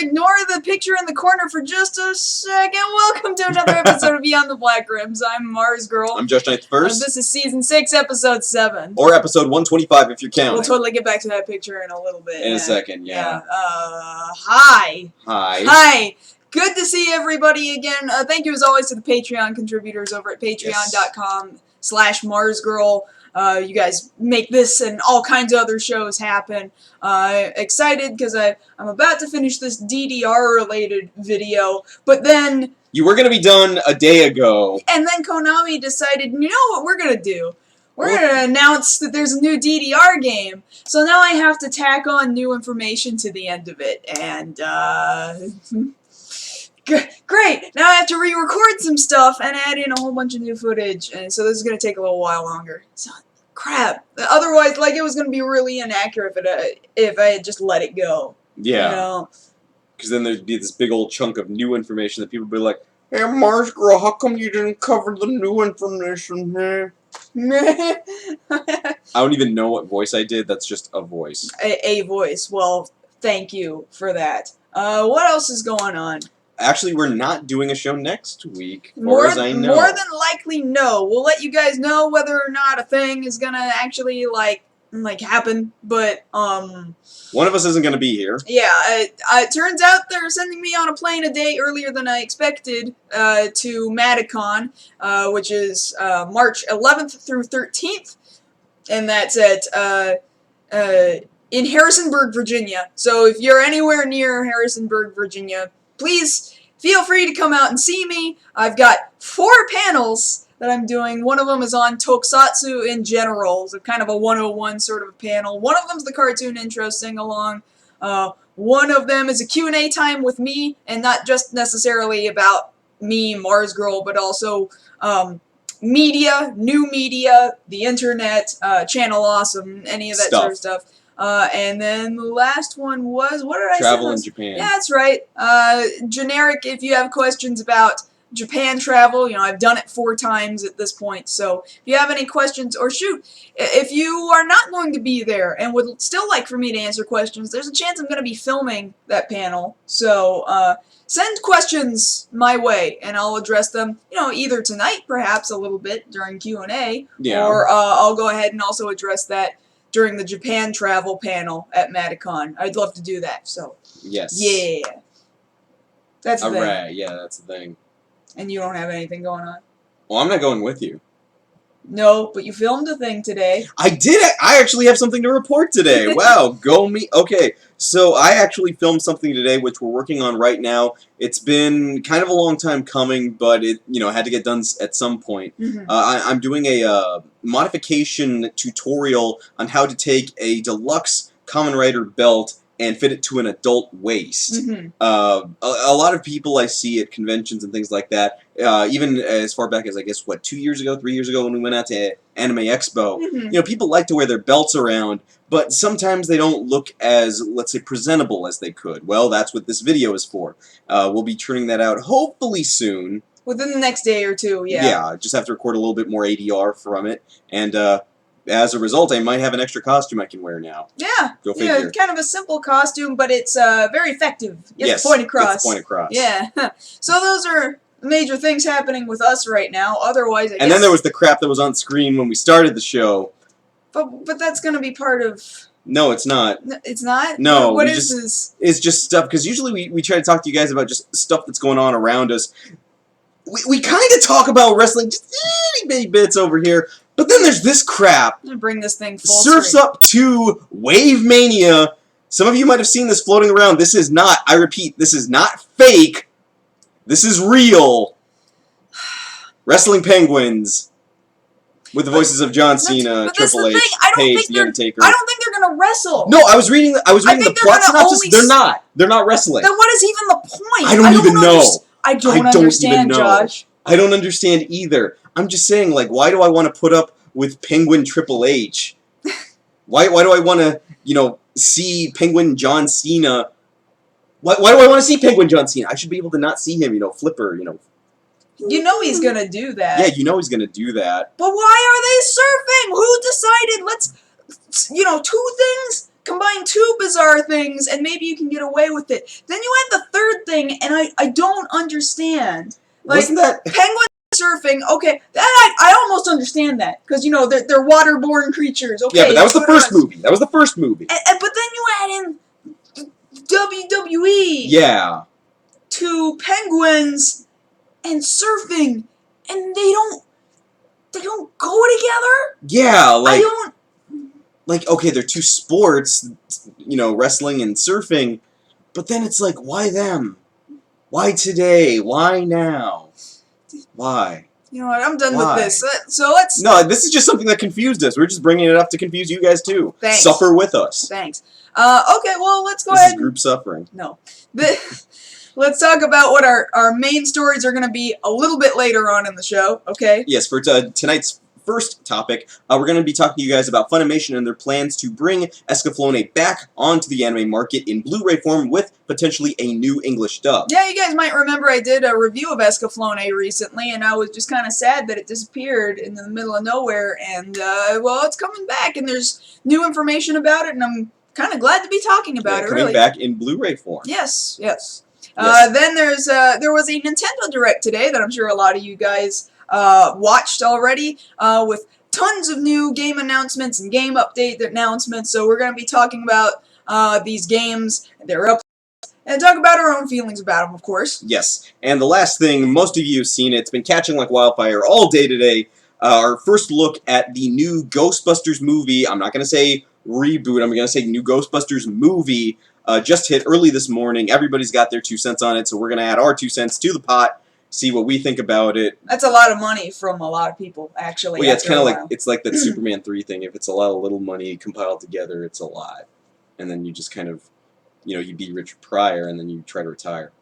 ignore the picture in the corner for just a second. Welcome to another episode of Beyond the Black Rims. I'm Mars Girl. I'm Josh Knight First. This is Season 6, Episode 7. Or Episode 125 if you're counting. We'll totally get back to that picture in a little bit. In a second, yeah. Hi. Hi. Hi. Good to see everybody again. Thank you as always to the Patreon contributors over at patreon.com/MarsGirl. You guys make this and all kinds of other shows happen. Excited because I'm about to finish this DDR-related video, but then... You were going to be done a day ago. And then Konami decided, you know what we're going to do? We're going to announce that there's a new DDR game. So now I have to tack on new information to the end of it. And, great! Now I have to re-record some stuff and add in a whole bunch of new footage. And so this is going to take a little while longer. So, crap. Otherwise, like, it was going to be really inaccurate if I had just let it go. Yeah. You know? Because then there'd be this big old chunk of new information that people would be like, "Hey, Mars Girl, how come you didn't cover the new information, man?" I don't even know what voice I did. That's just a voice. A voice. Well, thank you for that. What else is going on? Actually, we're not doing a show next week, as far as I know. More than likely, no. We'll let you guys know whether or not a thing is gonna actually, like happen, but, one of us isn't gonna be here. Yeah, it turns out they're sending me on a plane a day earlier than I expected, to Madicon, which is, March 11th through 13th, and that's at, in Harrisonburg, Virginia. So if you're anywhere near Harrisonburg, Virginia, please feel free to come out and see me. I've got 4 panels that I'm doing. One of them is on Tokusatsu in general. It's kind of a 101 sort of a panel. One of them's the cartoon intro sing-along. One of them is a Q&A time with me, and not just necessarily about me, Mars Girl, but also media, new media, the internet, Channel Awesome, any of that sort of stuff. And then the last one was, what did I say? Travel in Japan. Yeah, that's right. Generic, if you have questions about Japan travel, you know, I've done it 4 times at this point, so if you have any questions, or shoot, if you are not going to be there and would still like for me to answer questions, there's a chance I'm going to be filming that panel, so, send questions my way, and I'll address them, you know, either tonight, perhaps, a little bit during Q&A, yeah. Or, I'll go ahead and also address that during the Japan travel panel at Madicon. I'd love to do that, so. Yes. Yeah. That's the thing. Alright, yeah, that's the thing. And you don't have anything going on? Well, I'm not going with you. No, but you filmed a thing today. I did it! I actually have something to report today. Wow, go me. Okay, so I actually filmed something today which we're working on right now. It's been kind of a long time coming, but it, you know, had to get done at some point. Mm-hmm. I'm doing a modification tutorial on how to take a deluxe Kamen Rider belt and fit it to an adult waist. Mm-hmm. A lot of people I see at conventions and things like that, even as far back as, I guess, what, 2 years ago, 3 years ago when we went out to Anime Expo, Mm-hmm. you know, people like to wear their belts around, but sometimes they don't look as, let's say, presentable as they could. Well, that's what this video is for. We'll be turning that out hopefully soon. Within the next day or two, yeah. Yeah, just have to record a little bit more ADR from it, and, as a result, I might have an extra costume I can wear now. Yeah. Go figure. Yeah, kind of a simple costume, but it's very effective. Gets the point across. Gets the point across. Yeah. So those are major things happening with us right now. Otherwise, I guess... And then there was the crap that was on screen when we started the show. But that's going to be part of... No, it's not. It's not? No. What is this? It's just stuff, because usually we try to talk to you guys about just stuff that's going on around us. We kind of talk about wrestling just itty bitty bits over here, but then there's this crap. I'm gonna bring this thing full Surfs straight. Up to Wave Mania. Some of you might have seen this floating around. This is not, I repeat, this is not fake. This is real. Wrestling Penguins. With the voices of John Cena, Triple H, Paige, The Undertaker. I don't think they're gonna wrestle. No, I was reading the plot synopsis. They're not. They're not wrestling. Then what is even the point? I don't even know. I don't understand, Josh. I don't understand either. I'm just saying, like, why do I want to put up with Penguin Triple H? Why do I want to, you know, see Penguin John Cena? Why do I want to see Penguin John Cena? I should be able to not see him, you know, flipper, you know. You know he's gonna do that. Yeah, you know he's gonna do that. But why are they surfing? Who decided? Let's, you know, 2 things combine two bizarre things, and maybe you can get away with it. Then you add the third thing, and I don't understand. Like, Wasn't that... penguins surfing, okay, that I almost understand that, because, you know, they're waterborne creatures, okay. Yeah, but that was the first movie. That was the first movie. But then you add in WWE. Yeah. To penguins and surfing, and they don't go together? Yeah, like... I don't... Like, okay, they're two sports, you know, wrestling and surfing, but then it's like, why them? Why today? Why now? Why? You know what, I'm done Why? with this. So let's... No, this is just something that confused us. We're just bringing it up to confuse you guys, too. Thanks. Suffer with us. Thanks. Okay, well, let's go This ahead... is group suffering. No. Let's talk about what our main stories are going to be a little bit later on in the show, okay? Yes, for tonight's first topic, we're going to be talking to you guys about Funimation and their plans to bring Escaflowne back onto the anime market in Blu-ray form with potentially a new English dub. Yeah, you guys might remember I did a review of Escaflowne recently, and I was just kind of sad that it disappeared in the middle of nowhere, and, well, it's coming back, and there's new information about it, and I'm kind of glad to be talking about it, coming really. back in Blu-ray form. Yes. Yes. Then there was a Nintendo Direct today that I'm sure a lot of you guys watched already, with tons of new game announcements and game update announcements. So we're going to be talking about these games, their updates, and talk about our own feelings about them, of course. Yes. And the last thing, most of you have seen it. It's been catching like wildfire all day today. Our first look at the new Ghostbusters movie. I'm not going to say reboot. I'm going to say new Ghostbusters movie. Just hit early this morning. Everybody's got their 2 cents on it, so we're going to add our 2 cents to the pot, see what we think about it. That's a lot of money from a lot of people, actually. Well, yeah, it's kind of like that Superman 3 thing. If it's a lot of little money compiled together, it's a lot. And then you just kind of, you know, you be Richard Pryor, and then you try to retire.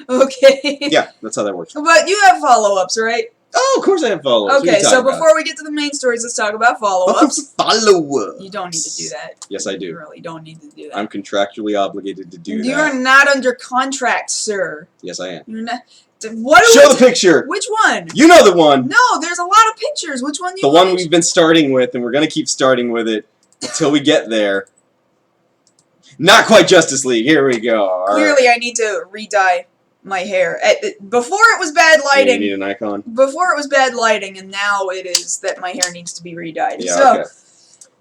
Okay. Yeah, that's how that works. But you have follow-ups, right? Oh, of course I have follow-ups. Okay, so before we get to the main stories, let's talk about follow-ups. Follow-ups. You don't need to do that. Yes, I do. You really don't need to do that. I'm contractually obligated to do that. You are not under contract, sir. Yes, I am. You're not. What Show the picture. Which one? You know the one. No, there's a lot of pictures. Which one do you want? The one we've been starting with, and we're going to keep starting with it until we get there. Not quite Justice League. Here we go. All Clearly, right. I need to re-dye my hair. Before it was bad lighting. You need an icon. Before it was bad lighting, and now it is that my hair needs to be re-dyed. Yeah, so, okay.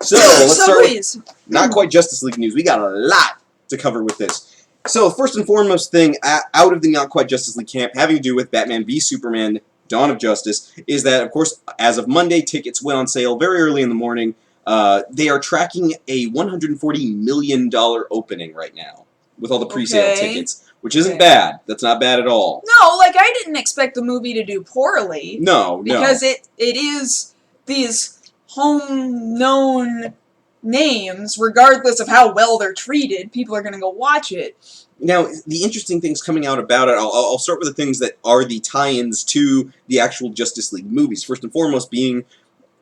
So, let's start please. with not quite Justice League news. We got a lot to cover with this. So, first and foremost thing out of the not quite Justice League camp having to do with Batman v Superman Dawn of Justice is that, of course, as of Monday, tickets went on sale very early in the morning. They are tracking a $140 million opening right now with all the pre-sale tickets. Which isn't bad. That's not bad at all. No, like, I didn't expect the movie to do poorly. No, because it is these home-known names, regardless of how well they're treated, people are going to go watch it. Now, the interesting things coming out about it, I'll start with the things that are the tie-ins to the actual Justice League movies. First and foremost being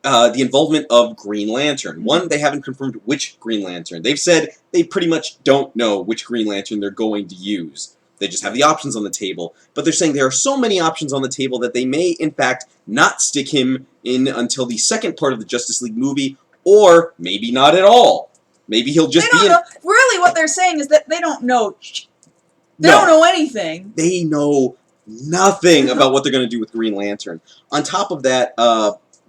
the involvement of Green Lantern. One, they haven't confirmed which Green Lantern. They've said they pretty much don't know which Green Lantern they're going to use. They just have the options on the table. But they're saying there are so many options on the table that they may, in fact, not stick him in until the second part of the Justice League movie, or maybe not at all. Maybe he'll just be in... Really, what they're saying is that they don't know... They don't know anything. They know nothing about what they're going to do with Green Lantern. On top of that,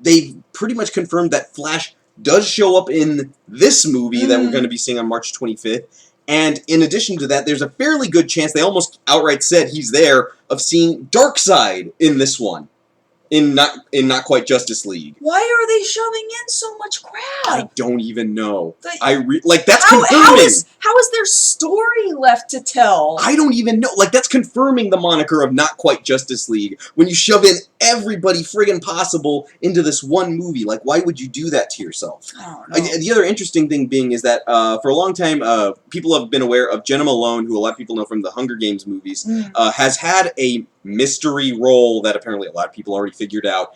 they've pretty much confirmed that Flash does show up in this movie that we're going to be seeing on March 25th. And in addition to that, there's a fairly good chance, they almost outright said he's there, of seeing Darkseid in this one. In not quite Justice League. Why are they shoving in so much crap? I don't even know. That's confirming. How is there story left to tell? I don't even know. Like, that's confirming the moniker of not quite Justice League. When you shove in everybody friggin' possible into this one movie, like, why would you do that to yourself? I don't know. The other interesting thing being is that for a long time, people have been aware of Jenna Malone, who a lot of people know from the Hunger Games movies, has had a mystery role that apparently a lot of people already figured out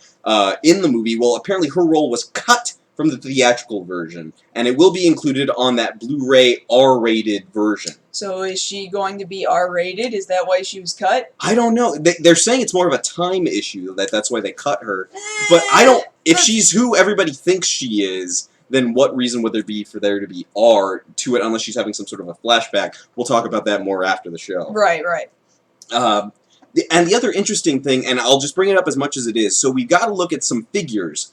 in the movie. Well, apparently her role was cut from the theatrical version, and it will be included on that Blu-ray R-rated version. So is she going to be R-rated? Is that why she was cut? I don't know. They're saying it's more of a time issue, that's why they cut her. But I don't... If she's who everybody thinks she is, then what reason would there be for there to be R to it unless she's having some sort of a flashback? We'll talk about that more after the show. Right, right. And the other interesting thing, and I'll just bring it up as much as it is, so we got to look at some figures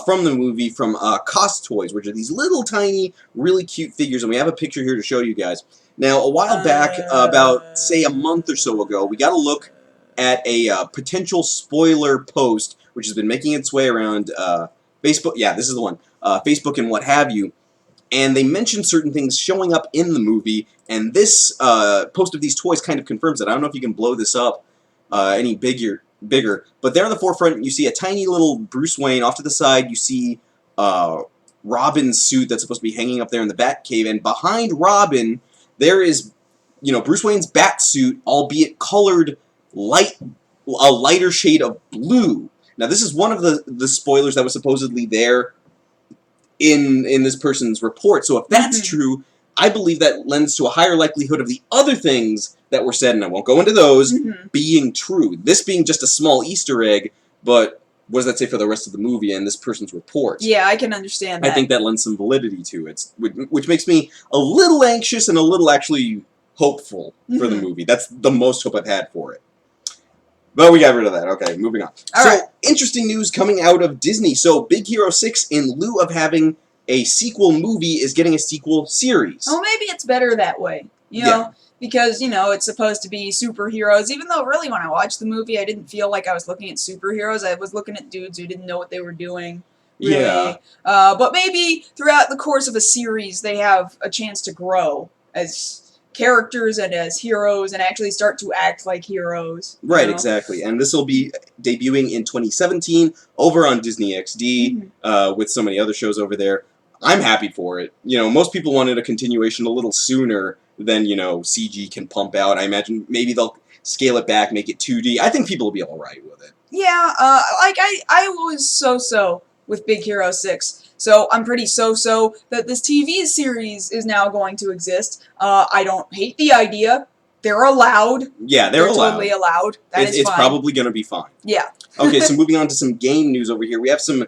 from the movie from Cost Toys, which are these little tiny, really cute figures, and we have a picture here to show you guys. Now, a while back, about, say, a month or so ago, we got to look at a potential spoiler post, which has been making its way around Facebook. Yeah, this is the one. Facebook and what have you. And they mentioned certain things showing up in the movie, and this post of these toys kind of confirms it. I don't know if you can blow this up any bigger, but there in the forefront, you see a tiny little Bruce Wayne. Off to the side, you see Robin's suit that's supposed to be hanging up there in the Batcave, and behind Robin, there is, Bruce Wayne's bat suit, albeit colored a lighter shade of blue. Now, this is one of the spoilers that was supposedly there in this person's report. So if that's true, I believe that lends to a higher likelihood of the other things that were said, and I won't go into those, being true. This being just a small Easter egg, but what does that say for the rest of the movie and this person's report? Yeah, I can understand that. I think that lends some validity to it, which makes me a little anxious and a little actually hopeful for the movie. That's the most hope I've had for it. But we got rid of that. Okay, moving on. Interesting news coming out of Disney. So, Big Hero 6, in lieu of having a sequel movie, is getting a sequel series. Oh, maybe it's better that way. You know, because, it's supposed to be superheroes. Even though, really, when I watched the movie, I didn't feel like I was looking at superheroes. I was looking at dudes who didn't know what they were doing. Really. Yeah. But maybe throughout the course of a series, they have a chance to grow as characters and as heroes and actually start to act like heroes. Right, exactly. And this will be debuting in 2017 over on Disney XD with so many other shows over there. I'm happy for it. Most people wanted a continuation a little sooner than, CG can pump out. I imagine maybe they'll scale it back, make it 2D. I think people will be alright with it. Yeah, I was so-so with Big Hero 6. So I'm pretty so-so that this TV series is now going to exist. I don't hate the idea. They're allowed. Yeah, they're allowed. Totally allowed. It's fine. Probably going to be fine. Yeah. Okay, so moving on to some game news over here. We have some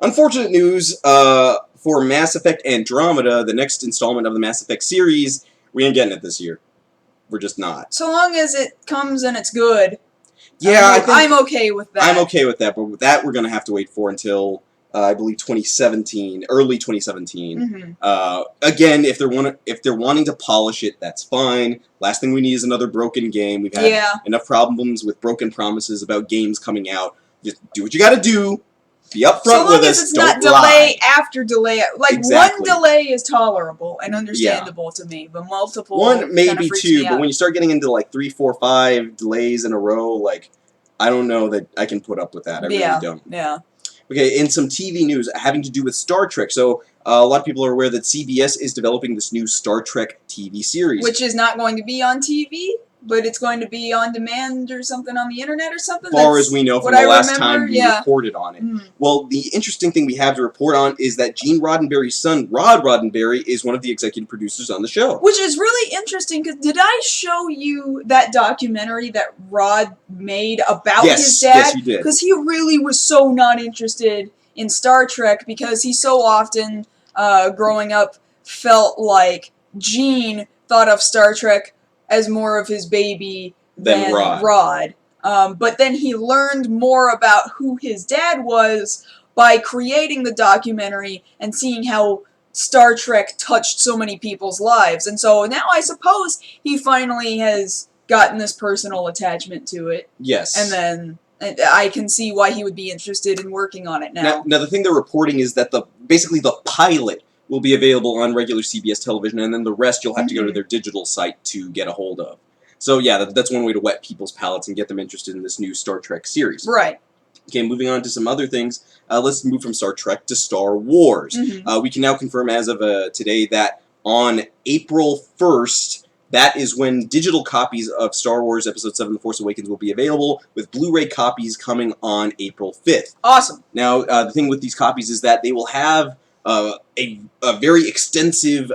unfortunate news for Mass Effect Andromeda, the next installment of the Mass Effect series. We ain't getting it this year. We're just not. So long as it comes and it's good. Yeah, I'm okay with that. I'm okay with that, but with that we're going to have to wait for until... I believe 2017, early 2017. Again, if they're wanting to polish it, that's fine. Last thing we need is another broken game. We've had enough problems with broken promises about games coming out. Just do what you got to do. Be upfront with us. So long as it's not delay after delay. Like, one delay is tolerable and understandable to me, but multiple one, maybe two, but when you start getting into like 3, 4, 5 delays in a row, like, I don't know that I can put up with that. I really don't. Yeah. Okay, in some TV news having to do with Star Trek. So, a lot of people are aware that CBS is developing this new Star Trek TV series. Which is not going to be on TV, but it's going to be on demand or something on the internet or something? As far as we know from the last time we reported on it. Well, the interesting thing we have to report on is that Gene Roddenberry's son, Rod Roddenberry, is one of the executive producers on the show. Which is really interesting, because did I show you that documentary that Rod made about his dad? Yes, you did. Because he really was so not interested in Star Trek, because he so often, growing up, felt like Gene thought of Star Trek as more of his baby than Rod. But then he learned more about who his dad was by creating the documentary and seeing how Star Trek touched so many people's lives. And so now I suppose he finally has gotten this personal attachment to it. Yes. And then I can see why he would be interested in working on it now. Now the thing they're reporting is that basically the pilot will be available on regular CBS television, and then the rest you'll have to go to their digital site to get a hold of. So yeah, that's one way to whet people's palates and get them interested in this new Star Trek series. Right. Okay, moving on to some other things. Let's move from Star Trek to Star Wars. We can now confirm as of today that on April 1st, that is when digital copies of Star Wars Episode 7 The Force Awakens will be available, with Blu-ray copies coming on April 5th. Awesome. Now, the thing with these copies is that they will have a very extensive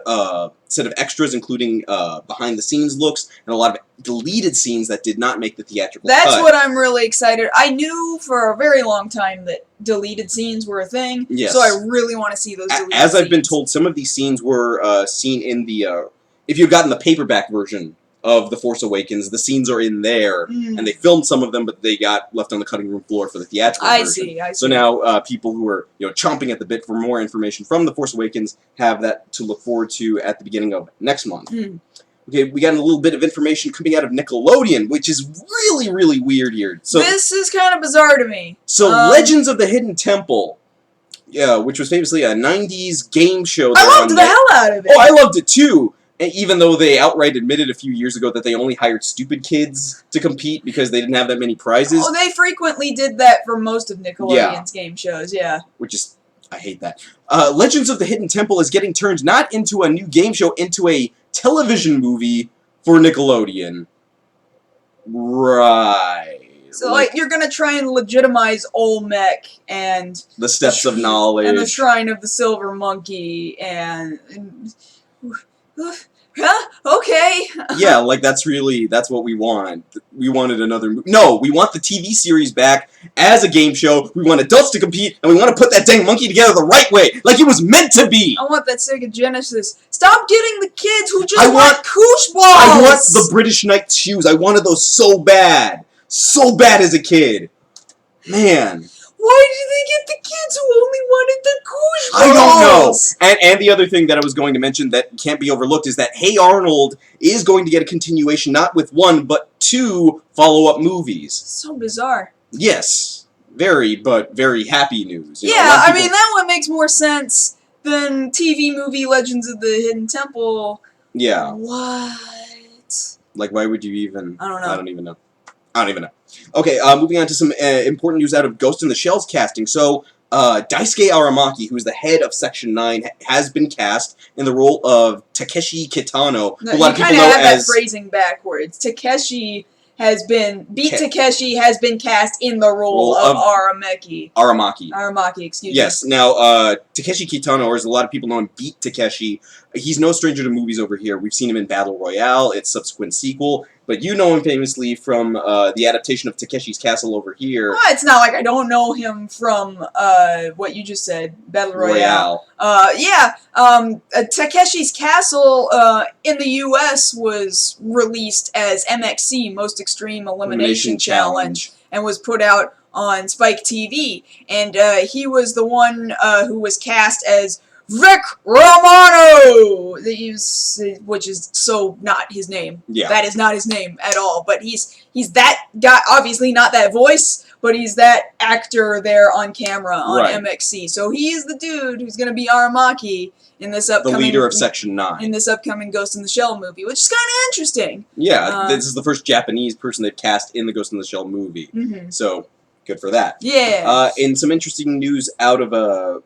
set of extras, including behind-the-scenes looks and a lot of deleted scenes that did not make the theatrical cut. That's what I'm really excited. I knew for a very long time that deleted scenes were a thing, yes. so I really want to see those deleted As I've been scenes. told, some of these scenes were seen in the... if you've gotten the paperback version of The Force Awakens, the scenes are in there, and they filmed some of them, but they got left on the cutting room floor for the theatrical version. I see. So now people who are chomping at the bit for more information from The Force Awakens have that to look forward to at the beginning of next month. Okay, we got a little bit of information coming out of Nickelodeon, which is really, really weird here. So this is kind of bizarre to me. So Legends of the Hidden Temple, which was famously a 90s game show. I loved the hell out of it. Oh, I loved it too. Even though they outright admitted a few years ago that they only hired stupid kids to compete because they didn't have that many prizes. Oh, they frequently did that for most of Nickelodeon's game shows, yeah. Which is, I hate that. Legends of the Hidden Temple is getting turned not into a new game show, into a television movie for Nickelodeon. Right. So, like, you're gonna try and legitimize Olmec and... the Steps of Knowledge. And the Shrine of the Silver Monkey and huh? Okay. Yeah, like that's what we want. We wanted another No, we want the TV series back as a game show. We want adults to compete, and we want to put that dang monkey together the right way, like it was meant to be. I want that Sega Genesis. Stop getting the kids who just want koosh balls! I want the British Knight shoes. I wanted those so bad. So bad as a kid. Man. Why did they get the kids who only wanted the koosh balls? I don't know. And the other thing that I was going to mention that can't be overlooked is that Hey Arnold is going to get a continuation, not with 1, but 2 follow-up movies. So bizarre. Yes. Very happy news. Yeah, I mean, that one makes more sense than TV movie Legends of the Hidden Temple. Yeah. What? Like, why would you even... I don't know. I don't even know. Okay, moving on to some important news out of Ghost in the Shell's casting. So, Daisuke Aramaki, who is the head of Section 9, has been cast in the role of Takeshi Kitano, who a lot of people know as... that phrasing backwards. Takeshi has been... Takeshi has been cast in the role of Aramaki. Aramaki, excuse me. Yes, now, Takeshi Kitano, or as a lot of people know him, Beat Takeshi, he's no stranger to movies over here. We've seen him in Battle Royale, its subsequent sequel, but you know him famously from the adaptation of Takeshi's Castle over here. Well, it's not like I don't know him from what you just said, Battle Royale. Takeshi's Castle in the U.S. was released as MXC, Most Extreme Elimination Challenge, and was put out on Spike TV. And he was the one who was cast as Vic Romano, which is so not his name. Yeah. That is not his name at all. But he's that guy, obviously not that voice, but he's that actor there on camera on MXC. So he is the dude who's going to be Aramaki in this upcoming... the leader of Section 9. In this upcoming Ghost in the Shell movie, which is kind of interesting. Yeah, this is the first Japanese person they've cast in the Ghost in the Shell movie. So, good for that. Yeah. In some interesting news out of...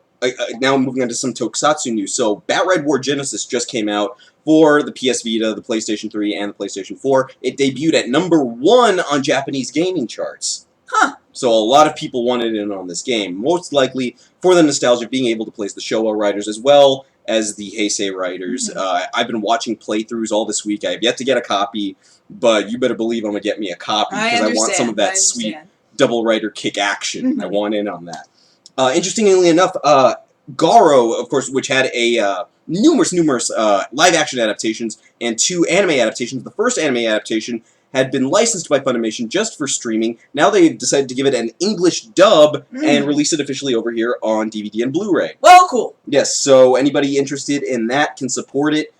now moving on to some Tokusatsu news. So, Bat Ride War Genesis just came out for the PS Vita, the PlayStation 3, and the PlayStation 4. It debuted at #1 on Japanese gaming charts. Huh. So a lot of people wanted in on this game, most likely for the nostalgia of being able to play as the Showa riders as well as the Heisei riders. I've been watching playthroughs all this week. I have yet to get a copy, but you better believe I'm going to get me a copy because I want some of that sweet double rider kick action. I want in on that. Interestingly enough, Garo, of course, which had a numerous live-action adaptations and 2 anime adaptations. The first anime adaptation had been licensed by Funimation just for streaming. Now they've decided to give it an English dub and release it officially over here on DVD and Blu-ray. Well, cool. Yes, so anybody interested in that can support it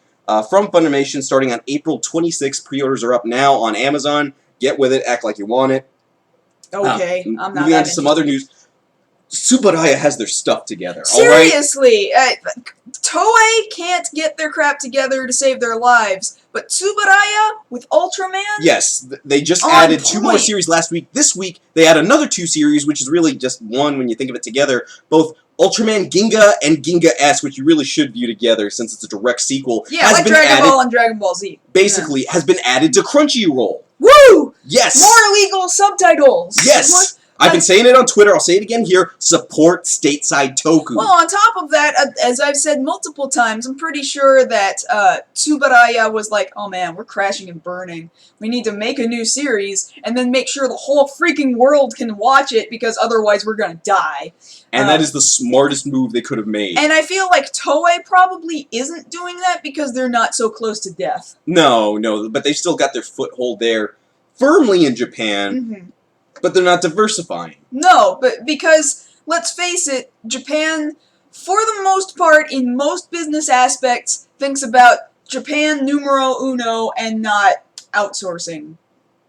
from Funimation starting on April 26th. Pre-orders are up now on Amazon. Get with it. Act like you want it. Okay, I'm not moving on to some other news. Tsuburaya has their stuff together. Seriously, Toei can't get their crap together to save their lives, but Tsuburaya with Ultraman? Yes, they just added 2 more series last week. This week, they add another 2 series, which is really just one when you think of it together. Both Ultraman Ginga and Ginga S, which you really should view together since it's a direct sequel. Yeah, like Dragon Ball and Dragon Ball Z. Basically, has been added to Crunchyroll. Woo! Yes! More illegal subtitles! Yes! I've been saying it on Twitter, I'll say it again here, support stateside Toku. Well, on top of that, as I've said multiple times, I'm pretty sure that Tsubaraya was like, oh man, we're crashing and burning. We need to make a new series, and then make sure the whole freaking world can watch it, because otherwise we're gonna die. And that is the smartest move they could have made. And I feel like Toei probably isn't doing that because they're not so close to death. No, but they've still got their foothold there firmly in Japan, but they're not diversifying. No, but because, let's face it, Japan, for the most part, in most business aspects, thinks about Japan numero uno and not outsourcing.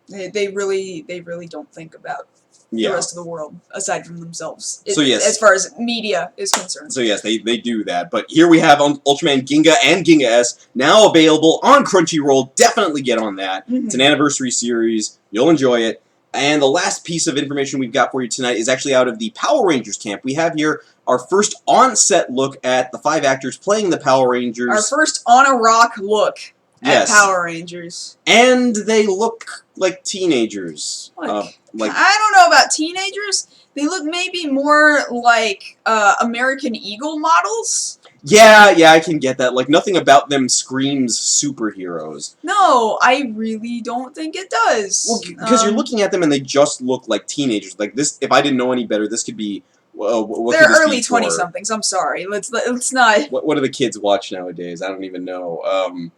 They really don't think about the rest of the world, aside from themselves. So yes, as far as media is concerned. So yes, they do that. But here we have Ultraman Ginga and Ginga S now available on Crunchyroll. Definitely get on that. It's an anniversary series. You'll enjoy it. And the last piece of information we've got for you tonight is actually out of the Power Rangers camp. We have here our first on-set look at the 5 actors playing the Power Rangers. Our first on-a-rock look at Power Rangers. And they look like teenagers. Like, I don't know about teenagers. They look maybe more like American Eagle models. Yeah, I can get that. Like, nothing about them screams superheroes. No, I really don't think it does. Well, because you're looking at them and they just look like teenagers. Like, this, if I didn't know any better, this could be... what they're could this early be for? 20-somethings, I'm sorry. Let's not... What do the kids watch nowadays? I don't even know.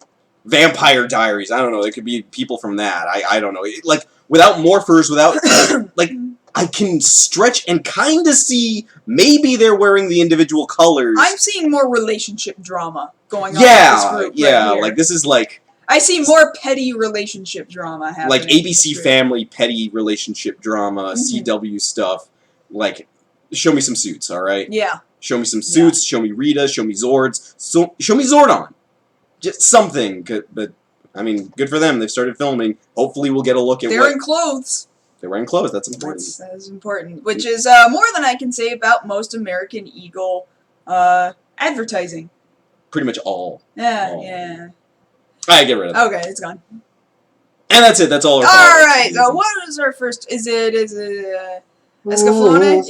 Vampire Diaries. I don't know. It could be people from that. I don't know. Like, without morphers, without... like... I can stretch and kind of see maybe they're wearing the individual colors. I'm seeing more relationship drama going on in this group right here. Like this is like... I see more petty relationship drama happening. Like ABC Family petty relationship drama, CW stuff. Like, show me some suits, alright? Yeah. Show me some suits, show me Rita, show me Zords, show me Zordon. Just something. But, I mean, good for them. They've started filming. Hopefully we'll get a look at They're in clothes. They're wearing clothes. That's important. That is important. Which is more than I can say about most American Eagle advertising. Pretty much all. Yeah. Alright, get rid of it. Okay, it's gone. And that's it. That's all. Alright, so what is our first... Is it Escaflowne?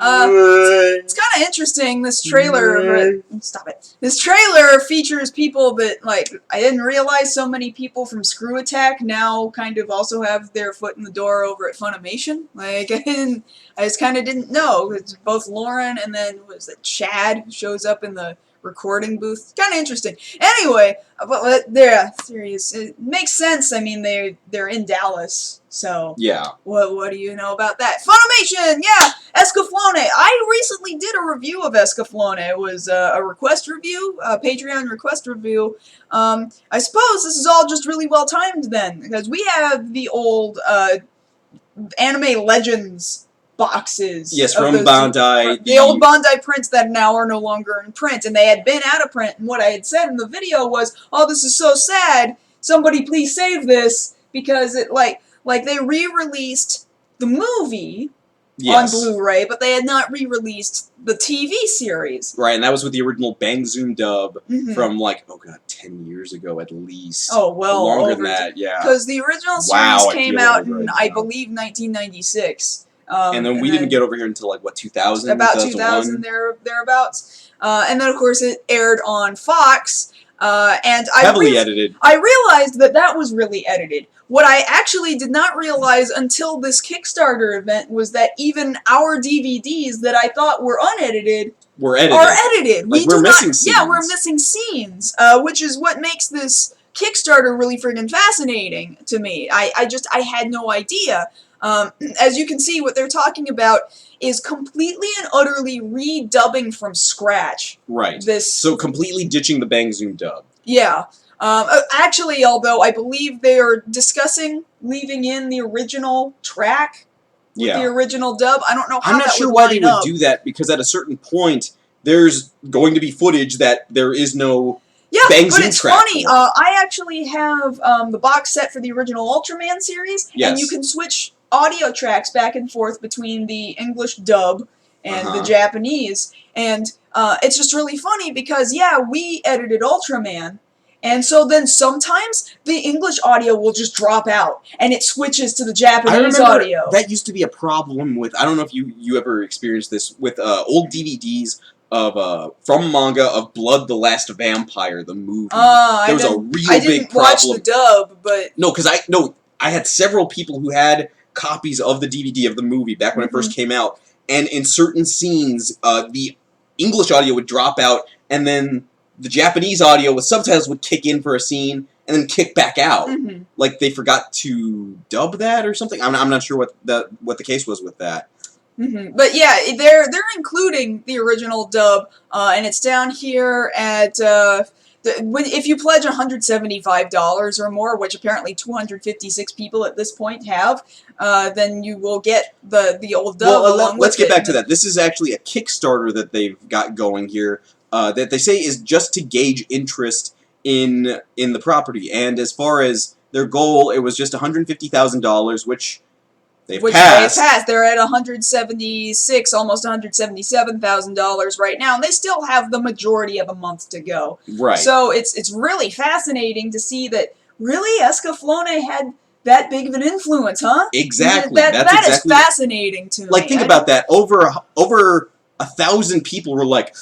Yeah, it's kind of interesting, this trailer. Stop it. This trailer features people that, like, I didn't realize so many people from Screw Attack now kind of also have their foot in the door over at Funimation. Like, I just kind of didn't know. It's both Lauren and then, was it Chad, who shows up in the recording booth. Kind of interesting. Anyway, but they're serious. It makes sense. I mean, they're in Dallas, so yeah. What do you know about that? Funimation, yeah, Escaflowne. I recently did a review of Escaflowne. It was a request review, a Patreon request review. I suppose this is all just really well timed then, because we have the old Anime Legends boxes. Yes, from Bandai. The old Bandai prints that now are no longer in print, and they had been out of print, and what I had said in the video was, oh, this is so sad, somebody please save this, because it, like they re-released the movie on Blu-ray, but they had not re-released the TV series. Right, and that was with the original Bang Zoom dub from, like, oh god, 10 years ago at least. Oh, well, longer than that, yeah. Because the original series came out in, I believe, 1996. And then we didn't get over here until, like, what, 2000? About 2000, thereabouts. And then, of course, it aired on Fox. And heavily edited. I realized that was really edited. What I actually did not realize until this Kickstarter event was that even our DVDs that I thought were unedited are edited. Like, we're missing scenes. Yeah, we're missing scenes, which is what makes this Kickstarter really friggin' fascinating to me. I had no idea. As you can see, what they're talking about is completely and utterly redubbing from scratch. Right. So completely ditching the Bang Zoom dub. Yeah. Actually, although I believe they are discussing leaving in the original track with the original dub. I don't know how I'm not sure why they would do that, because at a certain point, there's going to be footage that there is no... Yeah, but it's funny. I actually have the box set for the original Ultraman series, and you can switch audio tracks back and forth between the English dub and the Japanese, and it's just really funny because, yeah, we edited Ultraman, And so then sometimes the English audio will just drop out, and it switches to the Japanese audio. That used to be a problem with, I don't know if you ever experienced this, with old DVDs of from manga of Blood the Last Vampire, the movie. There was a real big problem. I didn't watch the dub, but... No, because I had several people who had copies of the DVD of the movie back when it first came out, and in certain scenes, the English audio would drop out, and then the Japanese audio with subtitles would kick in for a scene and then kick back out. Like they forgot to dub that or something. I'm not sure what the case was with that. But yeah, they're including the original dub, and it's down here at if you pledge $175 or more, which apparently 256 people at this point have, then you will get the old dub. Well, let's get back to that. This is actually a Kickstarter that they've got going here. That they say is just to gauge interest in the property, and as far as their goal, it was just $150,000, which they've passed. They're at $176, almost $177,000 right now, and they still have the majority of a month to go. Right. So it's really fascinating to see that really Escaflowne had that big of an influence, huh? Exactly. That is fascinating to me. Like, think about that. Over 1,000 people were like,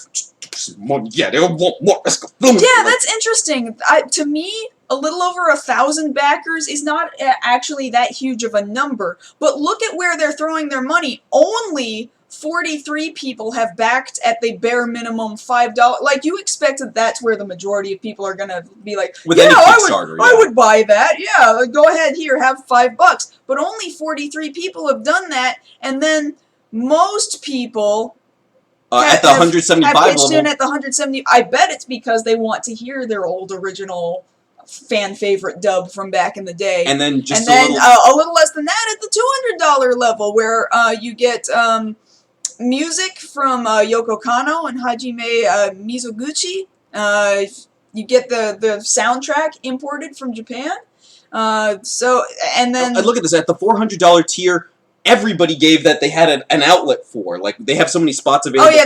yeah, they want more Escaflowne. Yeah, that's interesting. To me, a little over 1,000 backers is not actually that huge of a number. But look at where they're throwing their money. Only 43 people have backed at the bare minimum $5. Like, you expect that that's where the majority of people are going to be like, with any Kickstarter, I would buy that. Yeah, go ahead here, have $5. But only 43 people have done that. And then most people... at the 175 have pitched level. In at the 170. I bet it's because they want to hear their old original fan favorite dub from back in the day. And then just a little less than that at the $200 level, where you get music from Yoko Kanno and Hajime Mizoguchi. You get the soundtrack imported from Japan. And then look at this, at the $400 tier. Everybody gave that they had an outlet for. Like, they have so many spots available. Oh yeah,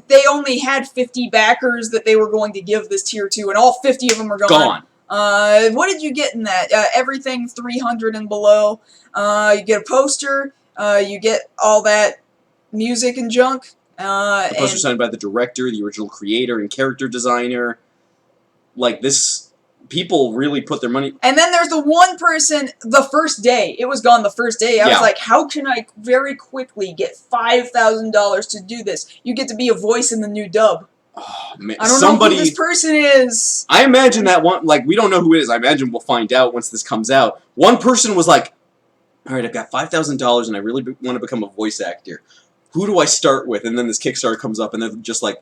they only had 50 backers that they were going to give this tier to, and all 50 of them are gone. What did you get in that? Everything 300 and below. You get a poster. You get all that music and junk. The poster signed by the director, the original creator, and character designer. Like, this... People really put their money... And then there's the one person, the first day. It was gone the first day. I was like, how can I very quickly get $5,000 to do this? You get to be a voice in the new dub. Oh, man. I don't know who this person is. I imagine that one... Like, we don't know who it is. I imagine we'll find out once this comes out. One person was like, alright, I've got $5,000 and I really want to become a voice actor. Who do I start with? And then this Kickstarter comes up and they're just like,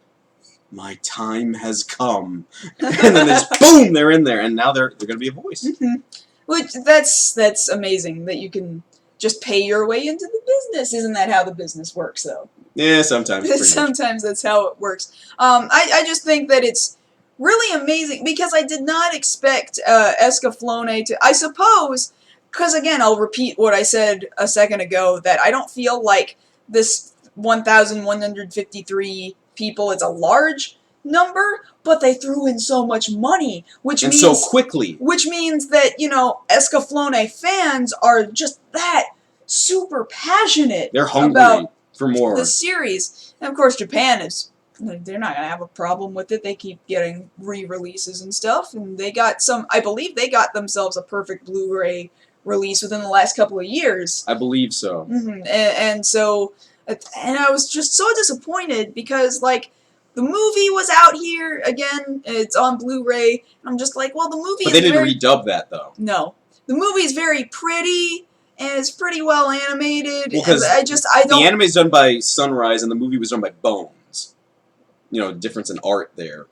my time has come. And then there's boom, they're in there, and now they're going to be a voice. Which that's amazing that you can just pay your way into the business. Isn't that how the business works, though? Yeah, sometimes. Sometimes that's how it works. I just think that it's really amazing because I did not expect Escaflowne to. I suppose, because again, I'll repeat what I said a second ago, that I don't feel like this 1,153 people, it's a large number, but they threw in so much money, which means so quickly. Which means that, you know, Escaflowne fans are just that super passionate. They're hungry about for more. The series. And of course Japan is, they're not going to have a problem with it. They keep getting re-releases and stuff, and they got some, I believe they got themselves a perfect Blu-ray release within the last couple of years. I believe so. And so, and I was just so disappointed because, like, the movie was out here, again, it's on Blu-ray, and I'm just like, well, the movie is But they didn't redub that, though. No. The movie's very pretty, and it's pretty well animated, well, I don't... The anime's done by Sunrise, and the movie was done by Bones. You know, difference in art there.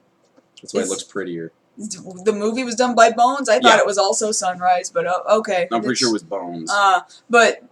That's why it looks prettier. The movie was done by Bones? I thought it was also Sunrise, but okay. I'm pretty sure it was Bones. But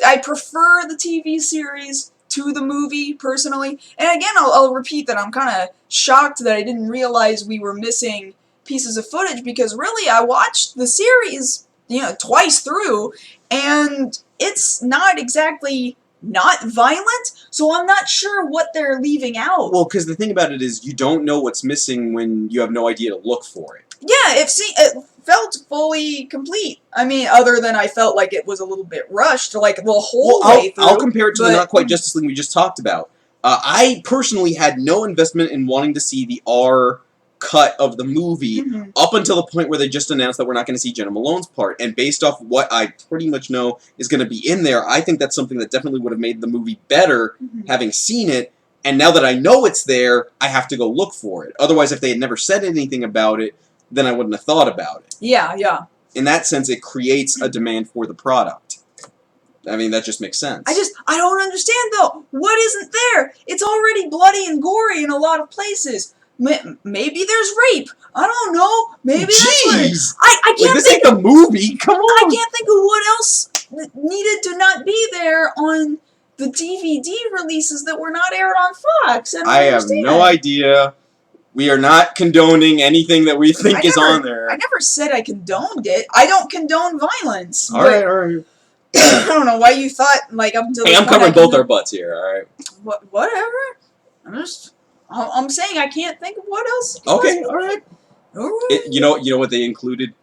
I prefer the TV series to the movie, personally. And again, I'll repeat that I'm kind of shocked that I didn't realize we were missing pieces of footage, because really, I watched the series, you know, twice through, and it's not exactly not violent, so I'm not sure what they're leaving out. Well, because the thing about it is, you don't know what's missing when you have no idea to look for it. it felt fully complete. I mean, other than I felt like it was a little bit rushed, like the whole way through. I'll compare it to the but- Not Quite Justice League we just talked about. I personally had no investment in wanting to see the R cut of the movie Mhm. up until the point where they just announced that we're not going to see Jenna Malone's part. And based off what I pretty much know is going to be in there, I think that's something that definitely would have made the movie better, Mhm. having seen it. And now that I know it's there, I have to go look for it. Otherwise, if they had never said anything about it, then I wouldn't have thought about it. Yeah. In that sense, it creates a demand for the product. I mean, that just makes sense. I don't understand though. What isn't there? It's already bloody and gory in a lot of places. Maybe there's rape. I don't know. Maybe that's what it is. Jeez! I Like, can't this think ain't the movie! Come I on! can't think of what else needed to not be there on the DVD releases that were not aired on Fox. I have no idea. We are not condoning anything that we think is on there. I never said I condoned it. I don't condone violence. Alright, alright. I don't know why you thought, like, up until Hey, this I'm point covering I both condoned- our butts here, alright? Whatever. I'm saying I can't think of what else. Okay, alright. Alright. You know what they included?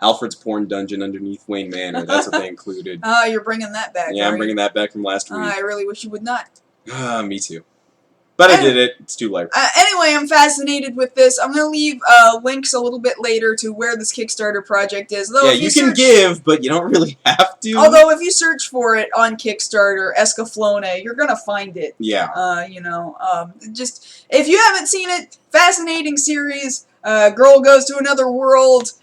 Alfred's porn dungeon underneath Wayne Manor. That's what they included. You're bringing that back. Yeah, I'm right? bringing that back from last week. I really wish you would not. Me too. But I did it. It's too late. Anyway, I'm fascinated with this. I'm going to leave links a little bit later to where this Kickstarter project is. Though, Yeah, if you can give, but you don't really have to. Although, if you search for it on Kickstarter, Escaflowne, you're going to find it. Yeah. Just, if you haven't seen it, fascinating series. Girl goes to another world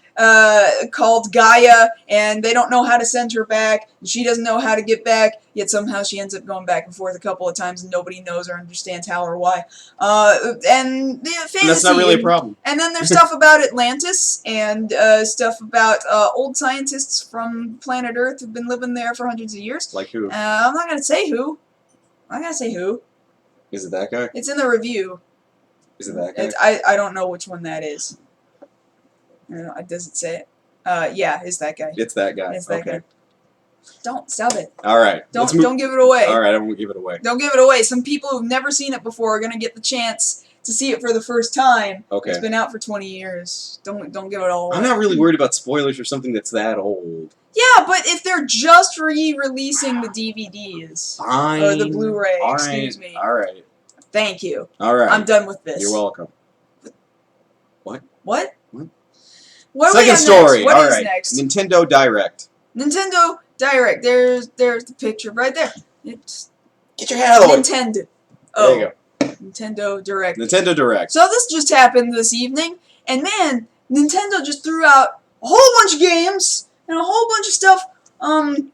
called Gaia, and they don't know how to send her back, and she doesn't know how to get back, yet somehow she ends up going back and forth a couple of times, and nobody knows or understands how or why. And the fantasy. And that's not really a problem. And then there's stuff about Atlantis, and stuff about old scientists from planet Earth who've been living there for hundreds of years. Like who? I'm not going to say who. I'm not going to say who. Is it that guy? It's in the review. Is it that guy? I don't know which one that is. Does it say it? Yeah, it's that guy. It's that guy. It's that okay. guy. Don't stop it. All right. Don't give it away. All right, I won't give it away. Don't give it away. Some people who've never seen it before are gonna get the chance to see it for the first time. Okay. It's been out for 20 years. Don't give it all away. I'm not really worried about spoilers for something that's that old. Yeah, but if they're just re-releasing the DVDs Fine. or the Blu-ray, All excuse right. me. All right. Thank you. All right. I'm done with this. You're welcome. What? What? What do we Second have story. Next? What All is right. next? Nintendo Direct. Nintendo Direct. There's the picture right there. It's Get your head out of the way. Nintendo. There Oh, you go. Nintendo Direct. Nintendo Direct. So this just happened this evening, and man, Nintendo just threw out a whole bunch of games and a whole bunch of stuff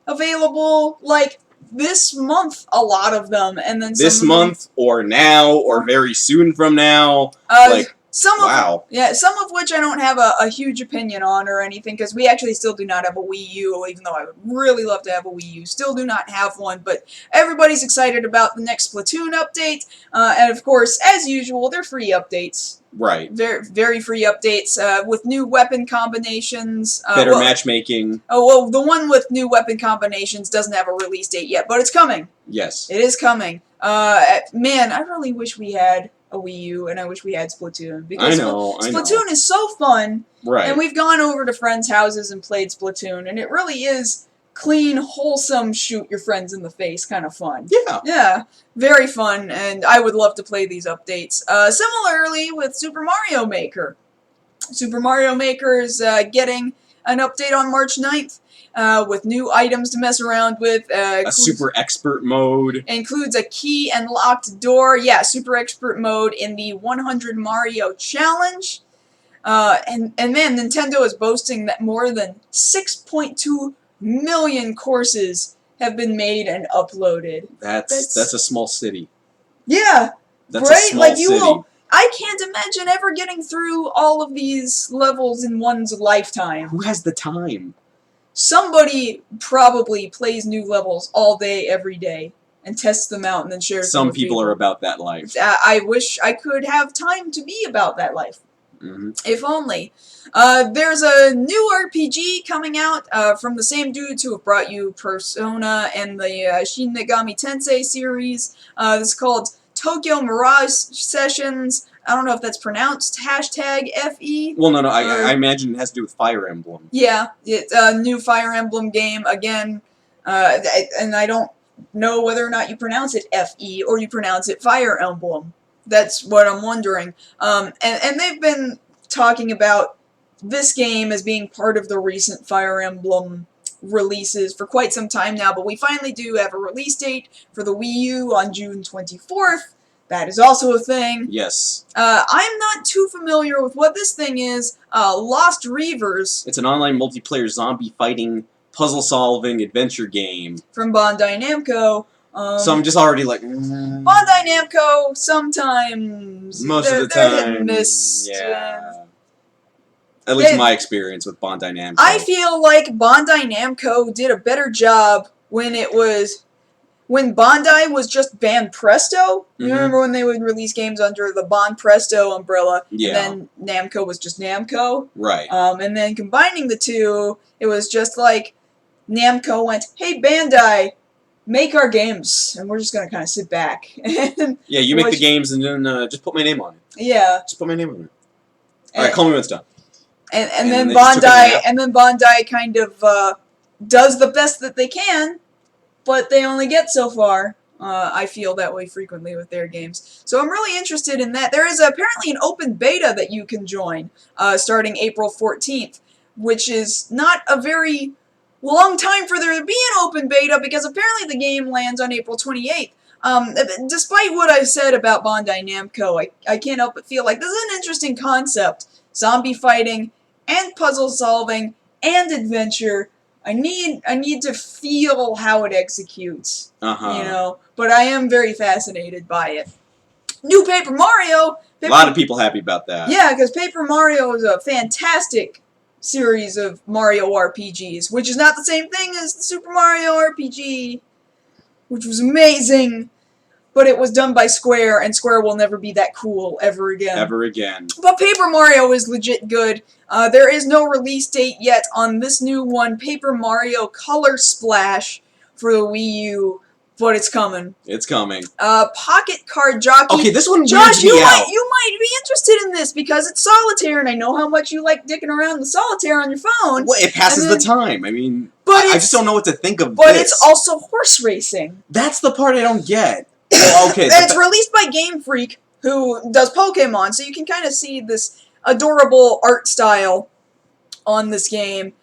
available like this month, a lot of them, and then This some of them- month or now or very soon from now. Like, some of wow. some of which I don't have a huge opinion on or anything, because we actually still do not have a Wii U, even though I would really love to have a Wii U. Still do not have one, but everybody's excited about the next Splatoon update, and of course, as usual, they're free updates. Right. Very, very free updates with new weapon combinations. Better matchmaking. Oh, well, the one with new weapon combinations doesn't have a release date yet, but it's coming. Yes. It is coming. Man, I really wish we had a Wii U, and I wish we had Splatoon. Because I know. Splatoon is so fun, Right. and we've gone over to friends' houses and played Splatoon, and it really is clean, wholesome, shoot your friends in the face kind of fun. Yeah. Yeah, very fun, and I would love to play these updates. Similarly with Super Mario Maker. Super Mario Maker is getting an update on March 9th with new items to mess around with. A super expert mode. Includes a key and locked door. Yeah, super expert mode in the 100 Mario Challenge. And man, Nintendo is boasting that more than 6.2 million courses have been made and uploaded. That's a small city. Yeah, That's right? a small Like you city. will. I can't imagine ever getting through all of these levels in one's lifetime. Who has the time? Somebody probably plays new levels all day, every day, and tests them out and then shares them Some with people are about that life. I wish I could have time to be about that life. Mm-hmm. If only. There's a new RPG coming out from the same dudes who have brought you Persona and the Shin Megami Tensei series. It's called Tokyo Mirage Sessions. I don't know if that's pronounced #FE. Well, no, I imagine it has to do with Fire Emblem. Yeah, it's a new Fire Emblem game again, and I don't know whether or not you pronounce it FE or you pronounce it Fire Emblem. That's what I'm wondering. And they've been talking about this game as being part of the recent Fire Emblem releases for quite some time now, but we finally do have a release date for the Wii U on June 24th. That is also a thing. Yes. I'm not too familiar with what this thing is. Lost Reavers. It's an online multiplayer zombie fighting, puzzle-solving adventure game. From Bandai Namco. So I'm just already like... Bandai Namco, sometimes... Most of the they're time... hit and miss. Yeah. At least my experience with Bandai Namco. I feel like Bandai Namco did a better job when it was... When Bandai was just Ban Presto, you remember when they would release games under the Ban Presto umbrella, yeah. and then Namco was just Namco? Right. And then combining the two, it was just like Namco went, hey Bandai, make our games, and we're just going to kind of sit back. And yeah, you make the games and then just put my name on it. Yeah. Just put my name on it. Alright, call me when it's done. And then Bandai kind of does the best that they can, but they only get so far. I feel that way frequently with their games. So I'm really interested in that. There is apparently an open beta that you can join starting April 14th, which is not a very long time for there to be an open beta because apparently the game lands on April 28th. Despite what I've said about Bandai Namco, I can't help but feel like this is an interesting concept. Zombie fighting and puzzle solving and adventure. I need to feel how it executes, you know, but I am very fascinated by it. New Paper Mario! A lot of people happy about that. Yeah, because Paper Mario is a fantastic series of Mario RPGs, which is not the same thing as the Super Mario RPG, which was amazing, but it was done by Square, and Square will never be that cool ever again. Ever again. But Paper Mario is legit good. There is no release date yet on this new one, Paper Mario Color Splash, for the Wii U, but it's coming. It's coming. Pocket Card Jockey. Okay, this one Josh, weirds me out. you might be interested in this because it's solitaire, and I know how much you like dicking around the solitaire on your phone. Well, it passes the time. I mean, but I just don't know what to think of But this. it's also horse racing. That's the part I don't get. Well, okay. It's released by Game Freak, who does Pokemon, so you can kind of see this adorable art style on this game.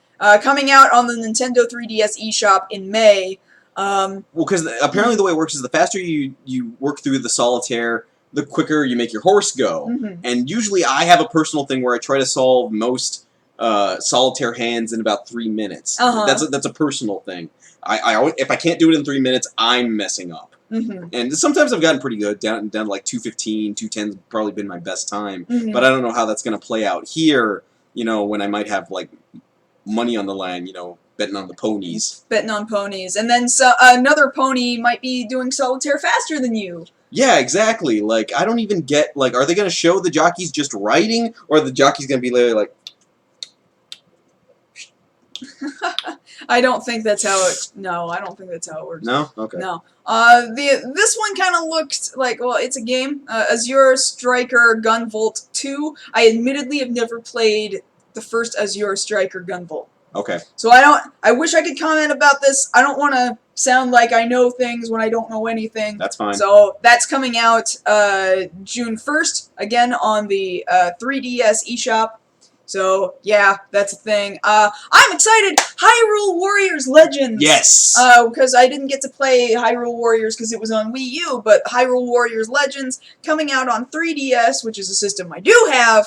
Coming out on the Nintendo 3DS eShop in May. Well, because apparently the way it works is the faster you work through the solitaire, the quicker you make your horse go. And usually I have a personal thing where I try to solve most solitaire hands in about 3 minutes. That's a personal thing. If I can't do it in 3 minutes, I'm messing up. And sometimes I've gotten pretty good, down to like 2:15, 2:10's probably been my best time. But I don't know how that's going to play out here, you know, when I might have like money on the line, you know, betting on the ponies. Betting on ponies. And then another pony might be doing solitaire faster than you. Yeah, exactly. Like, I don't even get, like, are they going to show the jockeys just riding, or are the jockeys going to be literally like... I don't think that's how it... No, I don't think that's how it works. No? Okay. No. This one kind of looked like, well, it's a game. Azure Striker Gunvolt 2. I admittedly have never played the first Azure Striker Gunvolt. Okay. So I wish I could comment about this. I don't want to sound like I know things when I don't know anything. That's fine. So that's coming out June 1st, again on the 3DS eShop. So, yeah, that's a thing. I'm excited! Hyrule Warriors Legends! Yes! Because I didn't get to play Hyrule Warriors because it was on Wii U, but Hyrule Warriors Legends coming out on 3DS, which is a system I do have.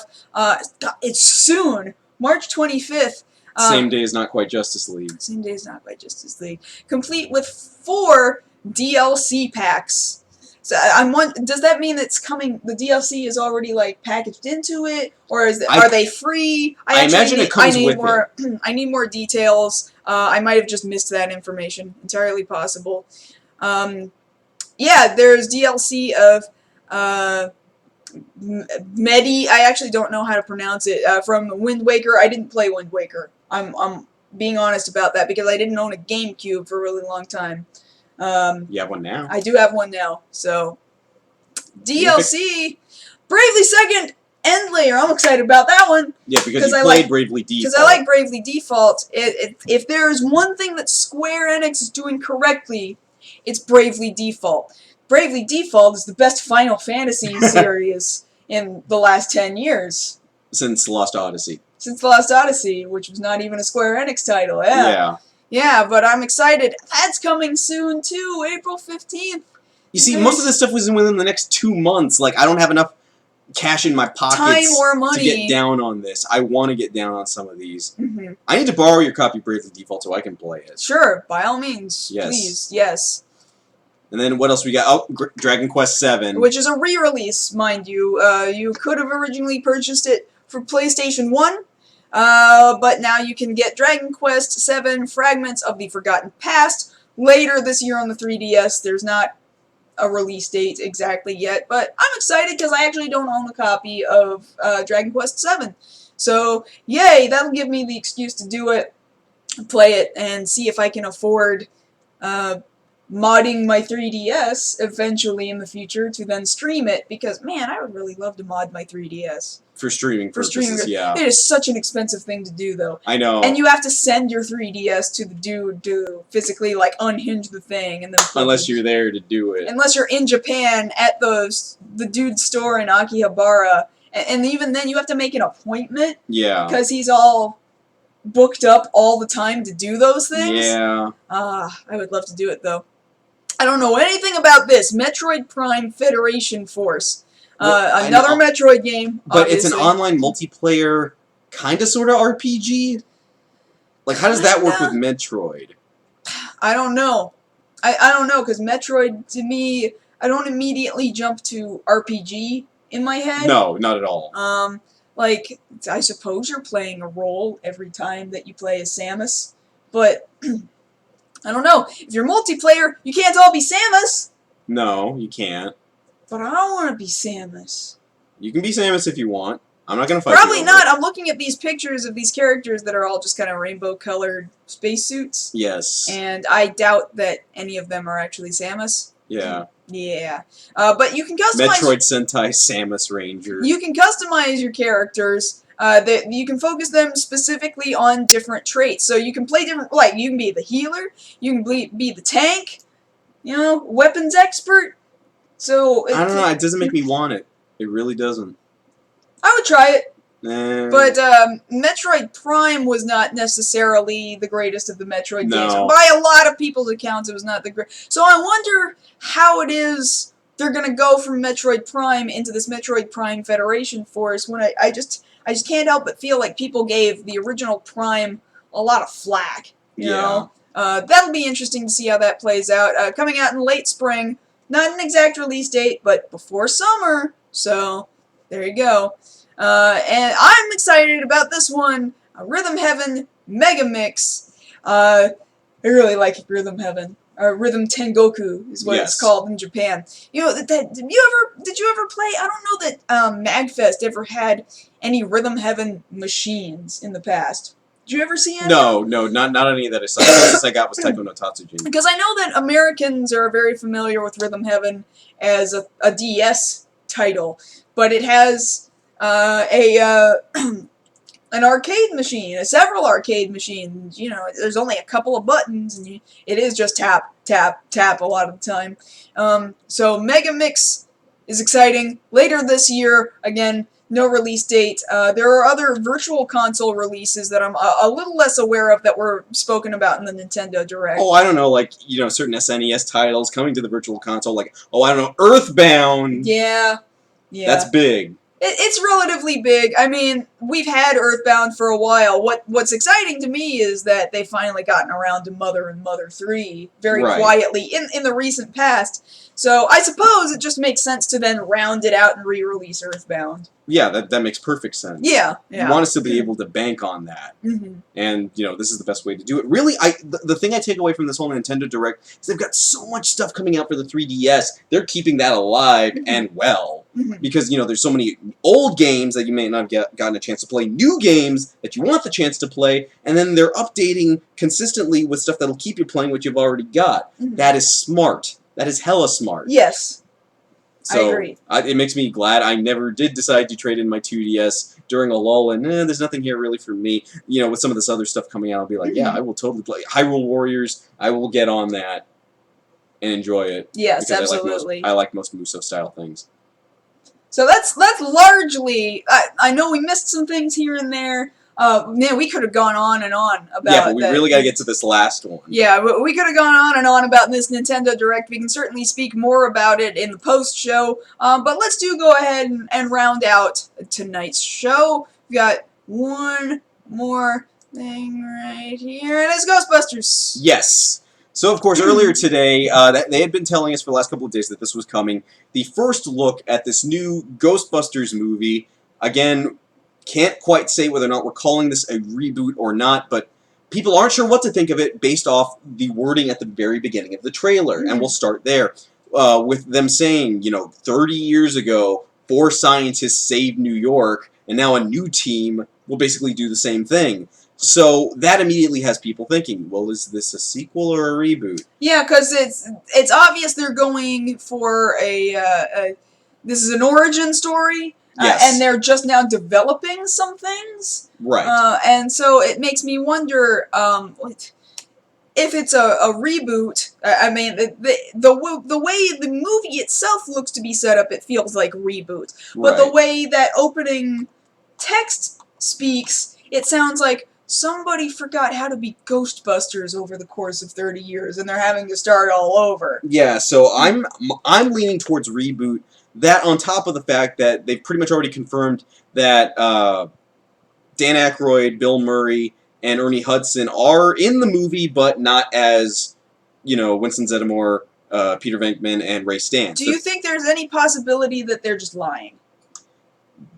It's soon, March 25th. Same day as Not Quite Justice League. Same day as Not Quite Justice League. Complete with 4 DLC packs. So does that mean it's coming? The DLC is already like packaged into it, or are they free? I imagine it comes with it. I need more details. I might have just missed that information. Entirely possible. Yeah, there's DLC of Medi. I actually don't know how to pronounce it. From Wind Waker. I didn't play Wind Waker. I'm being honest about that because I didn't own a GameCube for a really long time. You have one now? I do have one now, so DLC, Bravely Second End Layer. I'm excited about that one. Yeah, because you played Bravely Default. Because I like Bravely Default. If there is one thing that Square Enix is doing correctly, it's Bravely Default. Bravely Default is the best Final Fantasy series in the last 10 years. Since Lost Odyssey. Since The Lost Odyssey, which was not even a Square Enix title. Yeah. Yeah, but I'm excited. That's coming soon, too. April 15th. You see, most of this stuff was within the next 2 months. Like, I don't have enough cash in my pockets time or money to get down on this. I want to get down on some of these. Mm-hmm. I need to borrow your copy of Bravely Default so I can play it. Sure, by all means. Yes. Please, yes. And then what else we got? Oh, Dragon Quest VII. Which is a re-release, mind you. You could have originally purchased it for PlayStation 1, but now you can get Dragon Quest VII Fragments of the Forgotten Past later this year on the 3DS. There's not a release date exactly yet, but I'm excited because I actually don't own a copy of Dragon Quest VII. So, yay, that'll give me the excuse to do it, play it, and see if I can afford modding my 3DS eventually in the future to then stream it, because, man, I would really love to mod my 3DS. For streaming purposes, yeah. It is such an expensive thing to do, though. I know. And you have to send your 3DS to the dude to physically, like, unhinge the thing. And then unless you're there to do it. Unless you're in Japan at the dude's store in Akihabara. And even then, you have to make an appointment. Yeah. Because he's all booked up all the time to do those things. Yeah. I would love to do it, though. I don't know anything about this. Metroid Prime Federation Force. Another Metroid game, but obviously. It's an online multiplayer, kind of, sort of RPG? Like, how does that work with Metroid? I don't know. I don't know, because Metroid, to me, I don't immediately jump to RPG in my head. No, not at all. Like, I suppose you're playing a role every time that you play as Samus, but I don't know. If you're multiplayer, you can't all be Samus! No, you can't. But I don't want to be Samus. You can be Samus if you want. I'm not going to fight Probably you not. I'm looking at these pictures of these characters that are all just kind of rainbow-colored spacesuits. Yes. And I doubt that any of them are actually Samus. Yeah. Yeah. But you can customize... Metroid Sentai Samus Ranger. You can customize your characters. You can focus them specifically on different traits. So you can play different... Like, you can be the healer. You can be the tank. You know, weapons expert. So I don't know, it doesn't make me want it. It really doesn't. I would try it. But But, Metroid Prime was not necessarily the greatest of the Metroid games. No. By a lot of people's accounts, it was not the great. So I wonder how it is they're going to go from Metroid Prime into this Metroid Prime Federation Force when I just can't help but feel like people gave the original Prime a lot of flack. You know? That'll be interesting to see how that plays out. Coming out in late spring. Not an exact release date, but before summer. So, there you go. And I'm excited about this one. Rhythm Heaven Mega Mix. I really like Rhythm Heaven. Rhythm Tengoku is what it's called in Japan. You know, did you ever play? I don't know that MagFest ever had any Rhythm Heaven machines in the past. Did you ever see any? No, not any that I saw. The closest I got was Taiko no Tatsujin. Because I know that Americans are very familiar with Rhythm Heaven as a DS title, but it has an arcade machine, several arcade machines. You know, there's only a couple of buttons, and it is just tap, tap, tap a lot of the time. So Mega Mix is exciting. Later this year, again, no release date. There are other virtual console releases that I'm a little less aware of that were spoken about in the Nintendo Direct. Oh, I don't know, like, you know, certain SNES titles coming to the virtual console, like, oh, I don't know, Earthbound! Yeah. That's big. It's relatively big. I mean, we've had Earthbound for a while. What's exciting to me is that they've finally gotten around to Mother and Mother 3 very quietly in the recent past. So I suppose it just makes sense to then round it out and re-release Earthbound. Yeah, that makes perfect sense. Yeah. You want us to be able to bank on that. Mm-hmm. And, you know, this is the best way to do it. Really, the thing I take away from this whole Nintendo Direct is they've got so much stuff coming out for the 3DS. They're keeping that alive and well. Mm-hmm. Because, you know, there's so many old games that you may not have gotten a chance to play, new games that you want the chance to play, and then they're updating consistently with stuff that'll keep you playing what you've already got. Mm-hmm. That is smart. That is hella smart. Yes. So I agree. It makes me glad I never did decide to trade in my 2DS during a lull, and there's nothing here really for me. You know, with some of this other stuff coming out, I'll be like, yeah, I will totally play Hyrule Warriors. I will get on that and enjoy it. Yes, because absolutely. I like most Muso style things. So that's largely. I know we missed some things here and there. Man, we could have gone on and on about. Yeah, but we really got to get to this last one. Yeah, we could have gone on and on about this Nintendo Direct. We can certainly speak more about it in the post-show. But let's go ahead and round out tonight's show. We got one more thing right here, and it's Ghostbusters. Yes. So, of course, earlier today, they had been telling us for the last couple of days that this was coming. The first look at this new Ghostbusters movie. Again, can't quite say whether or not we're calling this a reboot or not, but people aren't sure what to think of it based off the wording at the very beginning of the trailer. And we'll start there with them saying, 30 years ago, 4 scientists saved New York, and now a new team will basically do the same thing. So that immediately has people thinking, well, is this a sequel or a reboot? Yeah, because it's obvious they're going for this is an origin story. Yes. And they're just now developing some things. Right. And so it makes me wonder if it's a reboot. I mean, the way the movie itself looks to be set up, it feels like reboot. But the way that opening text speaks, it sounds like somebody forgot how to be Ghostbusters over the course of 30 years, and they're having to start all over. Yeah, so I'm leaning towards reboot. That on top of the fact that they've pretty much already confirmed that Dan Aykroyd, Bill Murray, and Ernie Hudson are in the movie, but not as, Winston Zeddemore, Peter Venkman, and Ray Stantz. Do you think there's any possibility that they're just lying?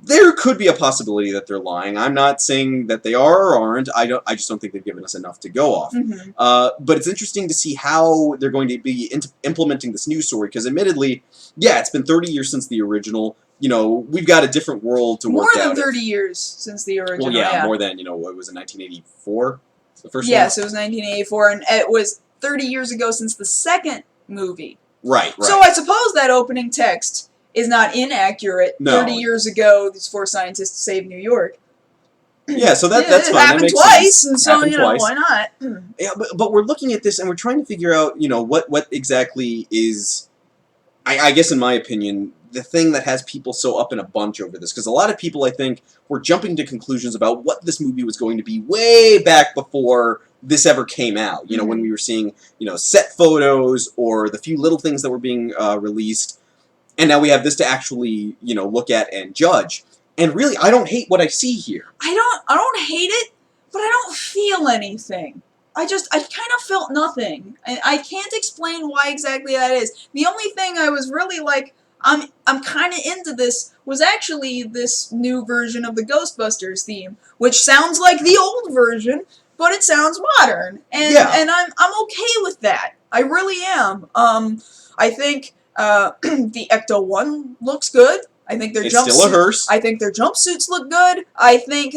There could be a possibility that they're lying. I'm not saying that they are or aren't. I just don't think they've given us enough to go off. But it's interesting to see how they're going to be implementing this new story. Because admittedly, yeah, it's been 30 years since the original. We've got a different world to work out. More than 30 years since the original. Well, yeah, more than, what was it, 1984? The first one? Yes, it was 1984, and it was 30 years ago since the second movie. Right. So I suppose that opening text is not inaccurate. No. 30 years ago, these 4 scientists saved New York. Yeah, so that's fine. It happened that makes twice, sense. and so, why not? Yeah, but we're looking at this, and we're trying to figure out, what exactly is, I guess in my opinion, the thing that has people so up in a bunch over this. Because a lot of people, I think, were jumping to conclusions about what this movie was going to be way back before this ever came out. When we were seeing, set photos or the few little things that were being released. And now we have this to actually, look at and judge. And really, I don't hate what I see here. I don't hate it, but I don't feel anything. I kind of felt nothing. I can't explain why exactly that is. The only thing I was really like, I'm kind of into this, was actually this new version of the Ghostbusters theme, which sounds like the old version, but it sounds modern. And I'm okay with that. I really am. I think the Ecto-1 looks good. I think their It's still a hearse. I think their jumpsuits look good. I think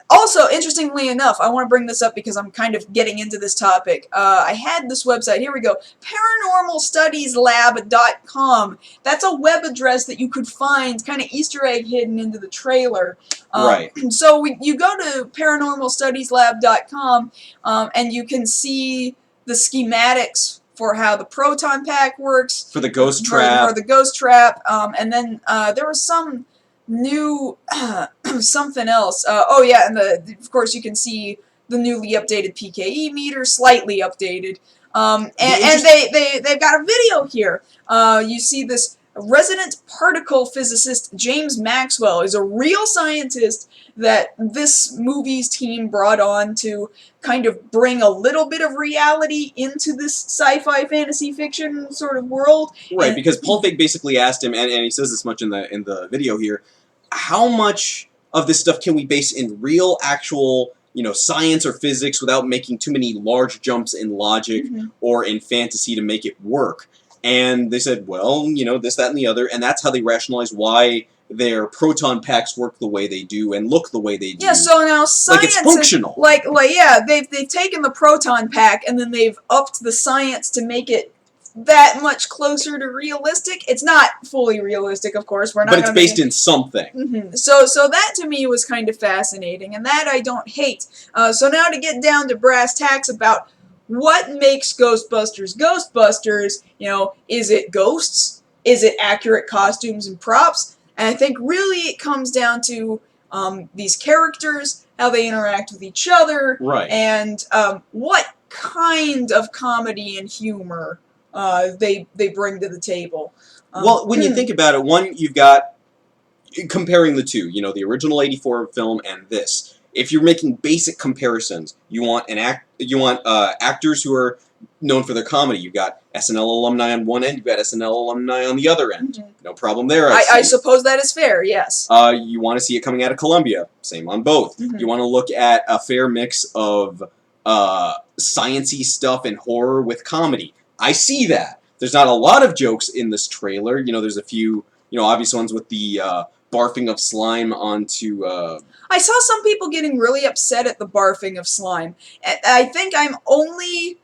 also, interestingly enough, I want to bring this up because I'm kind of getting into this topic. I had this website. Here we go. ParanormalStudiesLab.com. That's a web address that you could find kind of Easter egg hidden into the trailer. Right. So you go to ParanormalStudiesLab.com and you can see the schematics for how the proton pack works. For the ghost trap. For the ghost trap. And then there was some new something else. Oh yeah, and of course you can see the newly updated PKE meter, slightly updated. And they've got a video here. You see this resident particle physicist James Maxwell is a real scientist that this movie's team brought on to kind of bring a little bit of reality into this sci-fi fantasy fiction sort of world. Right, because Paul Feig basically asked him, and he says this much in the video here, how much of this stuff can we base in real, actual, science or physics without making too many large jumps in logic or in fantasy to make it work? And they said, well, this, that, and the other, and that's how they rationalize why their proton packs work the way they do and look the way they do. Yeah, so now science... Like, it's functional. Yeah, they've taken the proton pack and then they've upped the science to make it that much closer to realistic. It's not fully realistic, of course. We're not. But it's based in something. So that to me was kind of fascinating, and that I don't hate. So now to get down to brass tacks about what makes Ghostbusters Ghostbusters, you know, is it ghosts? Is it accurate costumes and props? And I think really it comes down to these characters, how they interact with each other, right, and what kind of comedy and humor they bring to the table. Well, when you think about it, one, you've got, comparing the two, you know, the original '84 film and this. If you're making basic comparisons, you want actors who are known for their comedy. You've got SNL alumni on one end, you've got SNL alumni on the other end. No problem there. I suppose that is fair, yes. You want to see it coming out of Columbia. Same on both. You want to look at a fair mix of science-y stuff and horror with comedy. I see that. There's not a lot of jokes in this trailer. You know, there's a few, you know, obvious ones with the barfing of slime onto... I saw some people getting really upset at the barfing of slime. I think I'm only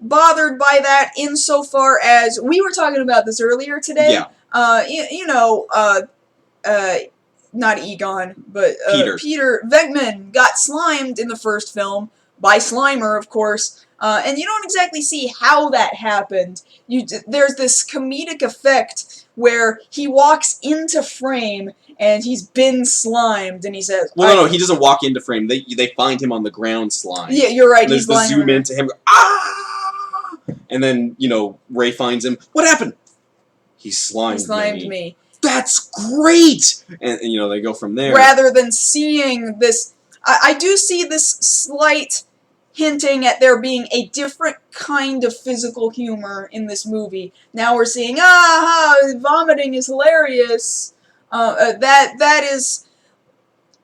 bothered by that insofar as... We were talking about this earlier today. Yeah. You know, not Egon, but Peter Venkman got slimed in the first film, by Slimer, of course. And you don't exactly see how that happened. There's this comedic effect where he walks into frame and he's been slimed, and he says... Well, no, he doesn't walk into frame. They find him on the ground slime. Yeah, you're right. And there's the zoom into him. Ah! And then, you know, Ray finds him. What happened? He slimed me. That's great! And, you know, they go from there. Rather than seeing this... I do see this slight hinting at there being a different kind of physical humor in this movie. Now we're seeing, vomiting is hilarious. That is...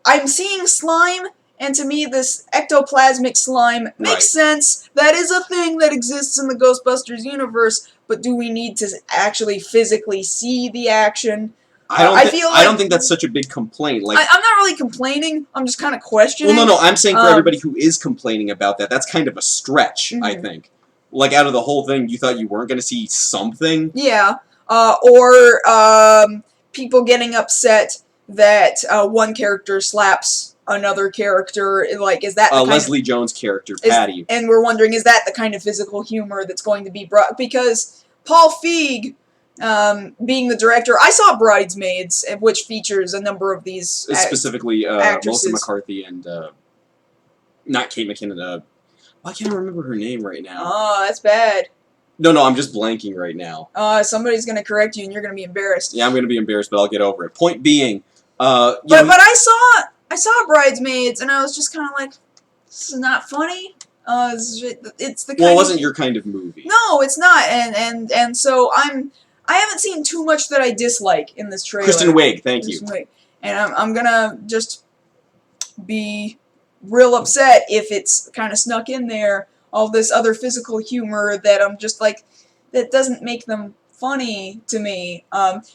I'm seeing slime, and to me this ectoplasmic slime makes sense. That is a thing that exists in the Ghostbusters universe, but do we need to actually physically see the action? I don't think that's such a big complaint. Like, I'm not really complaining. I'm just kind of questioning. Well, no, I'm saying for everybody who is complaining about that, that's kind of a stretch, I think. Like, out of the whole thing, you thought you weren't going to see something? Yeah. Or people getting upset that one character slaps another character. Like, is that the Leslie Jones' character, Patty. And we're wondering, is that the kind of physical humor that's going to be brought? Because Paul Feig... being the director, I saw Bridesmaids, which features a number of these specifically Melissa McCarthy and not Kate McKinnon. Why can't I remember her name right now? Oh, that's bad. No, I'm just blanking right now. Somebody's gonna correct you, and you're gonna be embarrassed. Yeah, I'm gonna be embarrassed, but I'll get over it. Point being, but I saw Bridesmaids, and I was just kind of like, this is not funny. It's the kind it wasn't your kind of movie. No, it's not, and so I haven't seen too much that I dislike in this trailer. Kristen Wiig, thank you. And I'm gonna just be real upset if it's kind of snuck in there, all this other physical humor that I'm just like, that doesn't make them funny to me.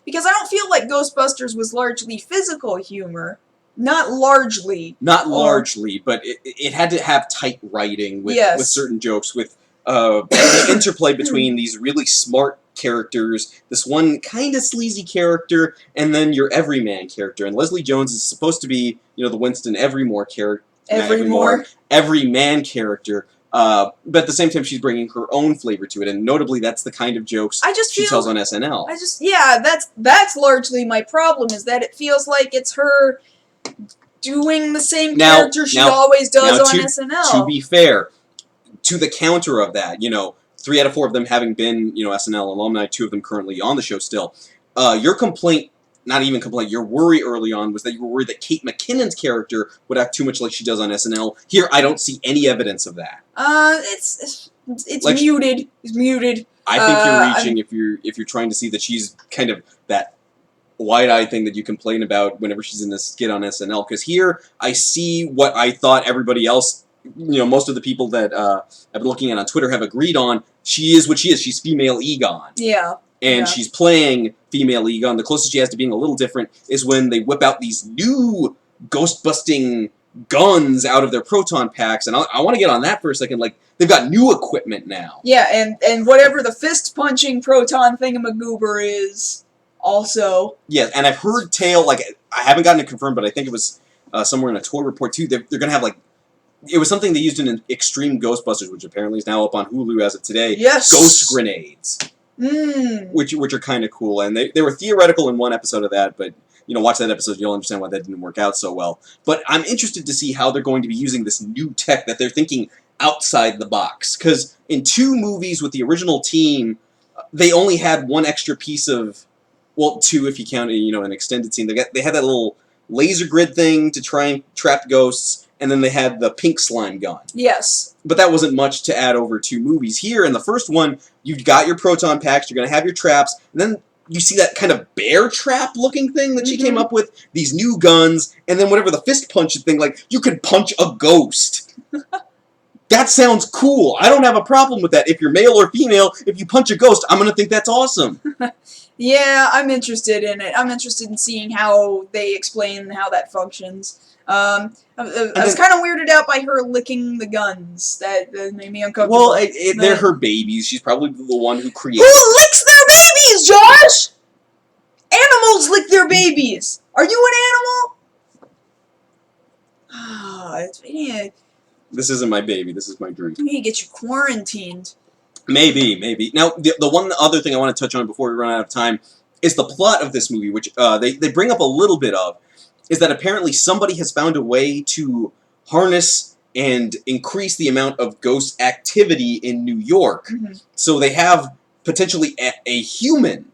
Because I don't feel like Ghostbusters was largely physical humor. Not largely. Not largely, but it had to have tight writing with certain jokes, with the interplay between these really smart characters, this one kind of sleazy character, and then your everyman character. And Leslie Jones is supposed to be, you know, the Winston Everyman character. Everyman character. But at the same time, she's bringing her own flavor to it, and notably, that's the kind of jokes she tells on SNL. That's largely my problem, is that it feels like it's her doing the same character she always does on SNL. To be fair, to the counter of that, you know, 3 out of 4 of them having been, you know, SNL alumni, 2 of them currently on the show still. Your complaint, not even complaint, your worry early on was that you were worried that Kate McKinnon's character would act too much like she does on SNL. Here, I don't see any evidence of that. It's like, muted. It's muted. I think you're reaching if you're trying to see that she's kind of that wide-eyed thing that you complain about whenever she's in this skit on SNL. Because here, I see what I thought everybody else, you know, most of the people that I've been looking at on Twitter have agreed on. She is what she is. She's female Egon. Yeah. And she's playing female Egon. The closest she has to being a little different is when they whip out these new ghost-busting guns out of their proton packs, and I want to get on that for a second. Like, they've got new equipment now. Yeah, and whatever the fist-punching proton thingamagoober is, also. Yeah, and I've heard I haven't gotten it confirmed, but I think it was somewhere in a toy report, too. They're going to have, like, it was something they used in Extreme Ghostbusters, which apparently is now up on Hulu as of today. Yes! Ghost grenades. Mm. Which are kind of cool, and they were theoretical in one episode of that, but, you know, watch that episode, you'll understand why that didn't work out so well. But I'm interested to see how they're going to be using this new tech, that they're thinking outside the box. Because in 2 movies with the original team, they only had one extra piece of, well, 2 if you count, you know, an extended scene. They had that little laser grid thing to try and trap ghosts, and then they had the pink slime gun. Yes. But that wasn't much to add over 2 movies. Here, in the first one, you've got your proton packs, you're going to have your traps, and then you see that kind of bear trap-looking thing that she came up with, these new guns, and then whatever the fist punch thing, like, you could punch a ghost. That sounds cool. I don't have a problem with that. If you're male or female, if you punch a ghost, I'm going to think that's awesome. Yeah, I'm interested in it. I'm interested in seeing how they explain how that functions. I was kind of weirded out by her licking the guns. That made me uncomfortable. Well, they're her babies. She's probably the one who created Who licks their babies, Josh? Animals lick their babies. Are you an animal? Yeah. This isn't my baby. This is my drink. I need to get you quarantined. Maybe. Now, the one other thing I want to touch on before we run out of time is the plot of this movie, which they bring up a little bit of, is that apparently somebody has found a way to harness and increase the amount of ghost activity in New York. So they have potentially a human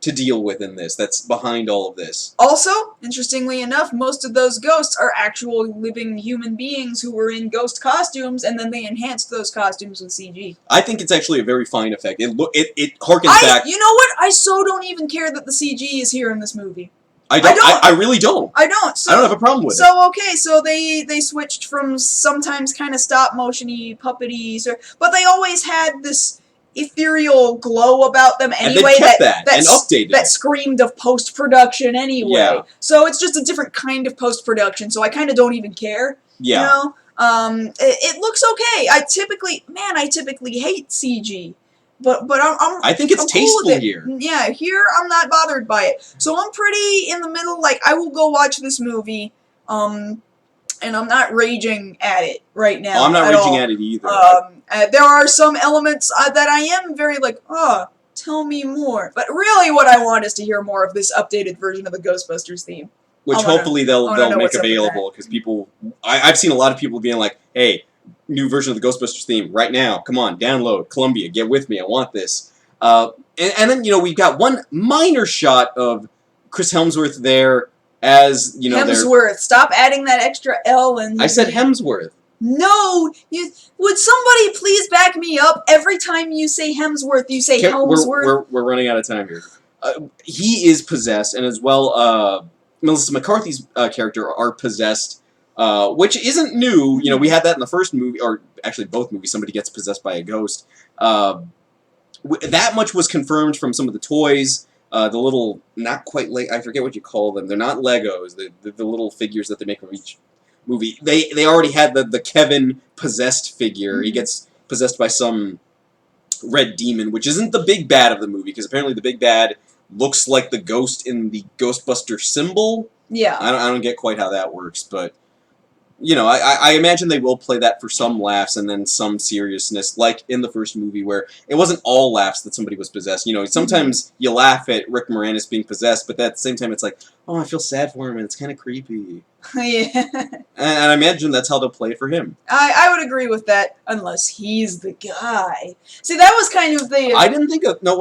to deal with in this that's behind all of this. Also, interestingly enough, most of those ghosts are actual living human beings who were in ghost costumes, and then they enhanced those costumes with CG. I think it's actually a very fine effect. It harkens back. You know what? I so don't even care that the CG is here in this movie. I really don't. I don't. So, I don't have a problem with it. So, okay, so they switched from sometimes kind of stop-motion-y, puppety, but they always had this ethereal glow about them anyway. And they kept that and updated that it. Screamed of post-production anyway. Yeah. So it's just a different kind of post-production, so I kind of don't even care. Yeah. You know? It looks okay. I typically hate CG. But I think it's tasteful here. Yeah, here I'm not bothered by it. So I'm pretty in the middle. Like, I will go watch this movie, and I'm not raging at it right now. Oh, I'm not raging at it either. There are some elements that I am very like, tell me more. But really, what I want is to hear more of this updated version of the Ghostbusters theme. Which hopefully they'll make available, because people, I've seen a lot of people being like, hey, new version of the Ghostbusters theme right now. Come on, download. Columbia, get with me. I want this. And then, you know, we've got one minor shot of Chris Hemsworth there as, you know, Hemsworth. Stop adding that extra L in. I said Hemsworth. No, would somebody please back me up? Every time you say Hemsworth, you say Helmsworth. We're running out of time here. He is possessed, and as well, Melissa McCarthy's character are possessed, which isn't new. You know, we had that in the first movie, or actually both movies. Somebody gets possessed by a ghost. That much was confirmed from some of the toys. The little, not quite I forget what you call them. They're not Legos. The little figures that they make from each movie. They already had the Kevin possessed figure. He gets possessed by some red demon, which isn't the big bad of the movie, because apparently the big bad looks like the ghost in the Ghostbuster symbol. Yeah. I don't get quite how that works, but you know, I imagine they will play that for some laughs and then some seriousness, like in the first movie where it wasn't all laughs that somebody was possessed. You know, sometimes you laugh at Rick Moranis being possessed, but at the same time it's like, oh, I feel sad for him and it's kind of creepy. Yeah. And I imagine that's how they'll play it for him. I would agree with that, unless he's the guy. See, that was kind of the... I didn't think of... No,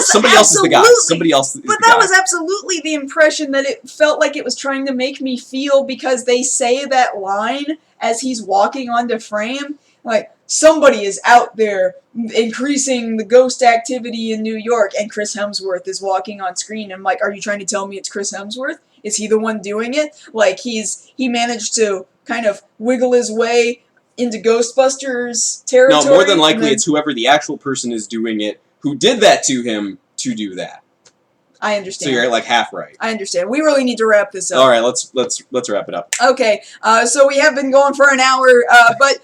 somebody else is the guy. Somebody else is the guy. But that was absolutely the impression that it felt like it was trying to make me feel, because they say that line as he's walking onto frame. Like, somebody is out there increasing the ghost activity in New York, and Chris Hemsworth is walking on screen. I'm like, are you trying to tell me it's Chris Hemsworth? Is he the one doing it? Like, he managed to kind of wiggle his way into Ghostbusters territory? No, more than likely it's whoever the actual person is doing it who did that to him to do that. I understand. So you're like half right. I understand. We really need to wrap this up. All right, let's wrap it up. Okay, so we have been going for an hour, but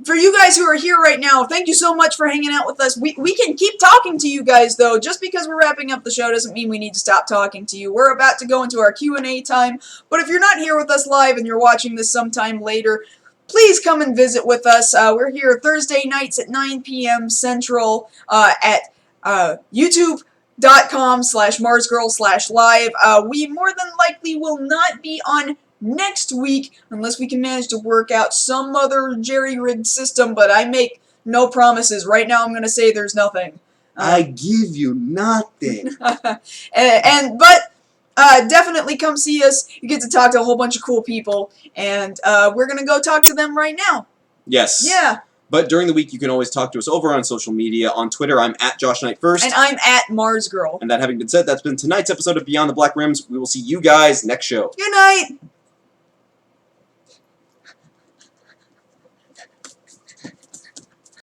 for you guys who are here right now, thank you so much for hanging out with us. We can keep talking to you guys, though. Just because we're wrapping up the show doesn't mean we need to stop talking to you. We're about to go into our Q&A time, but if you're not here with us live and you're watching this sometime later, please come and visit with us. We're here Thursday nights at 9 p.m. Central at youtube.com/marsgirl/live. We more than likely will not be on next week unless we can manage to work out some other jerry-rigged system, but I make no promises. Right now I'm going to say there's nothing. I give you nothing. But definitely come see us. You get to talk to a whole bunch of cool people, and we're going to go talk to them right now. Yes. Yeah. But during the week, you can always talk to us over on social media. On Twitter, I'm at JoshKnight1st. And I'm at MarsGirl. And that having been said, that's been tonight's episode of Beyond the Black Rims. We will see you guys next show. Good night.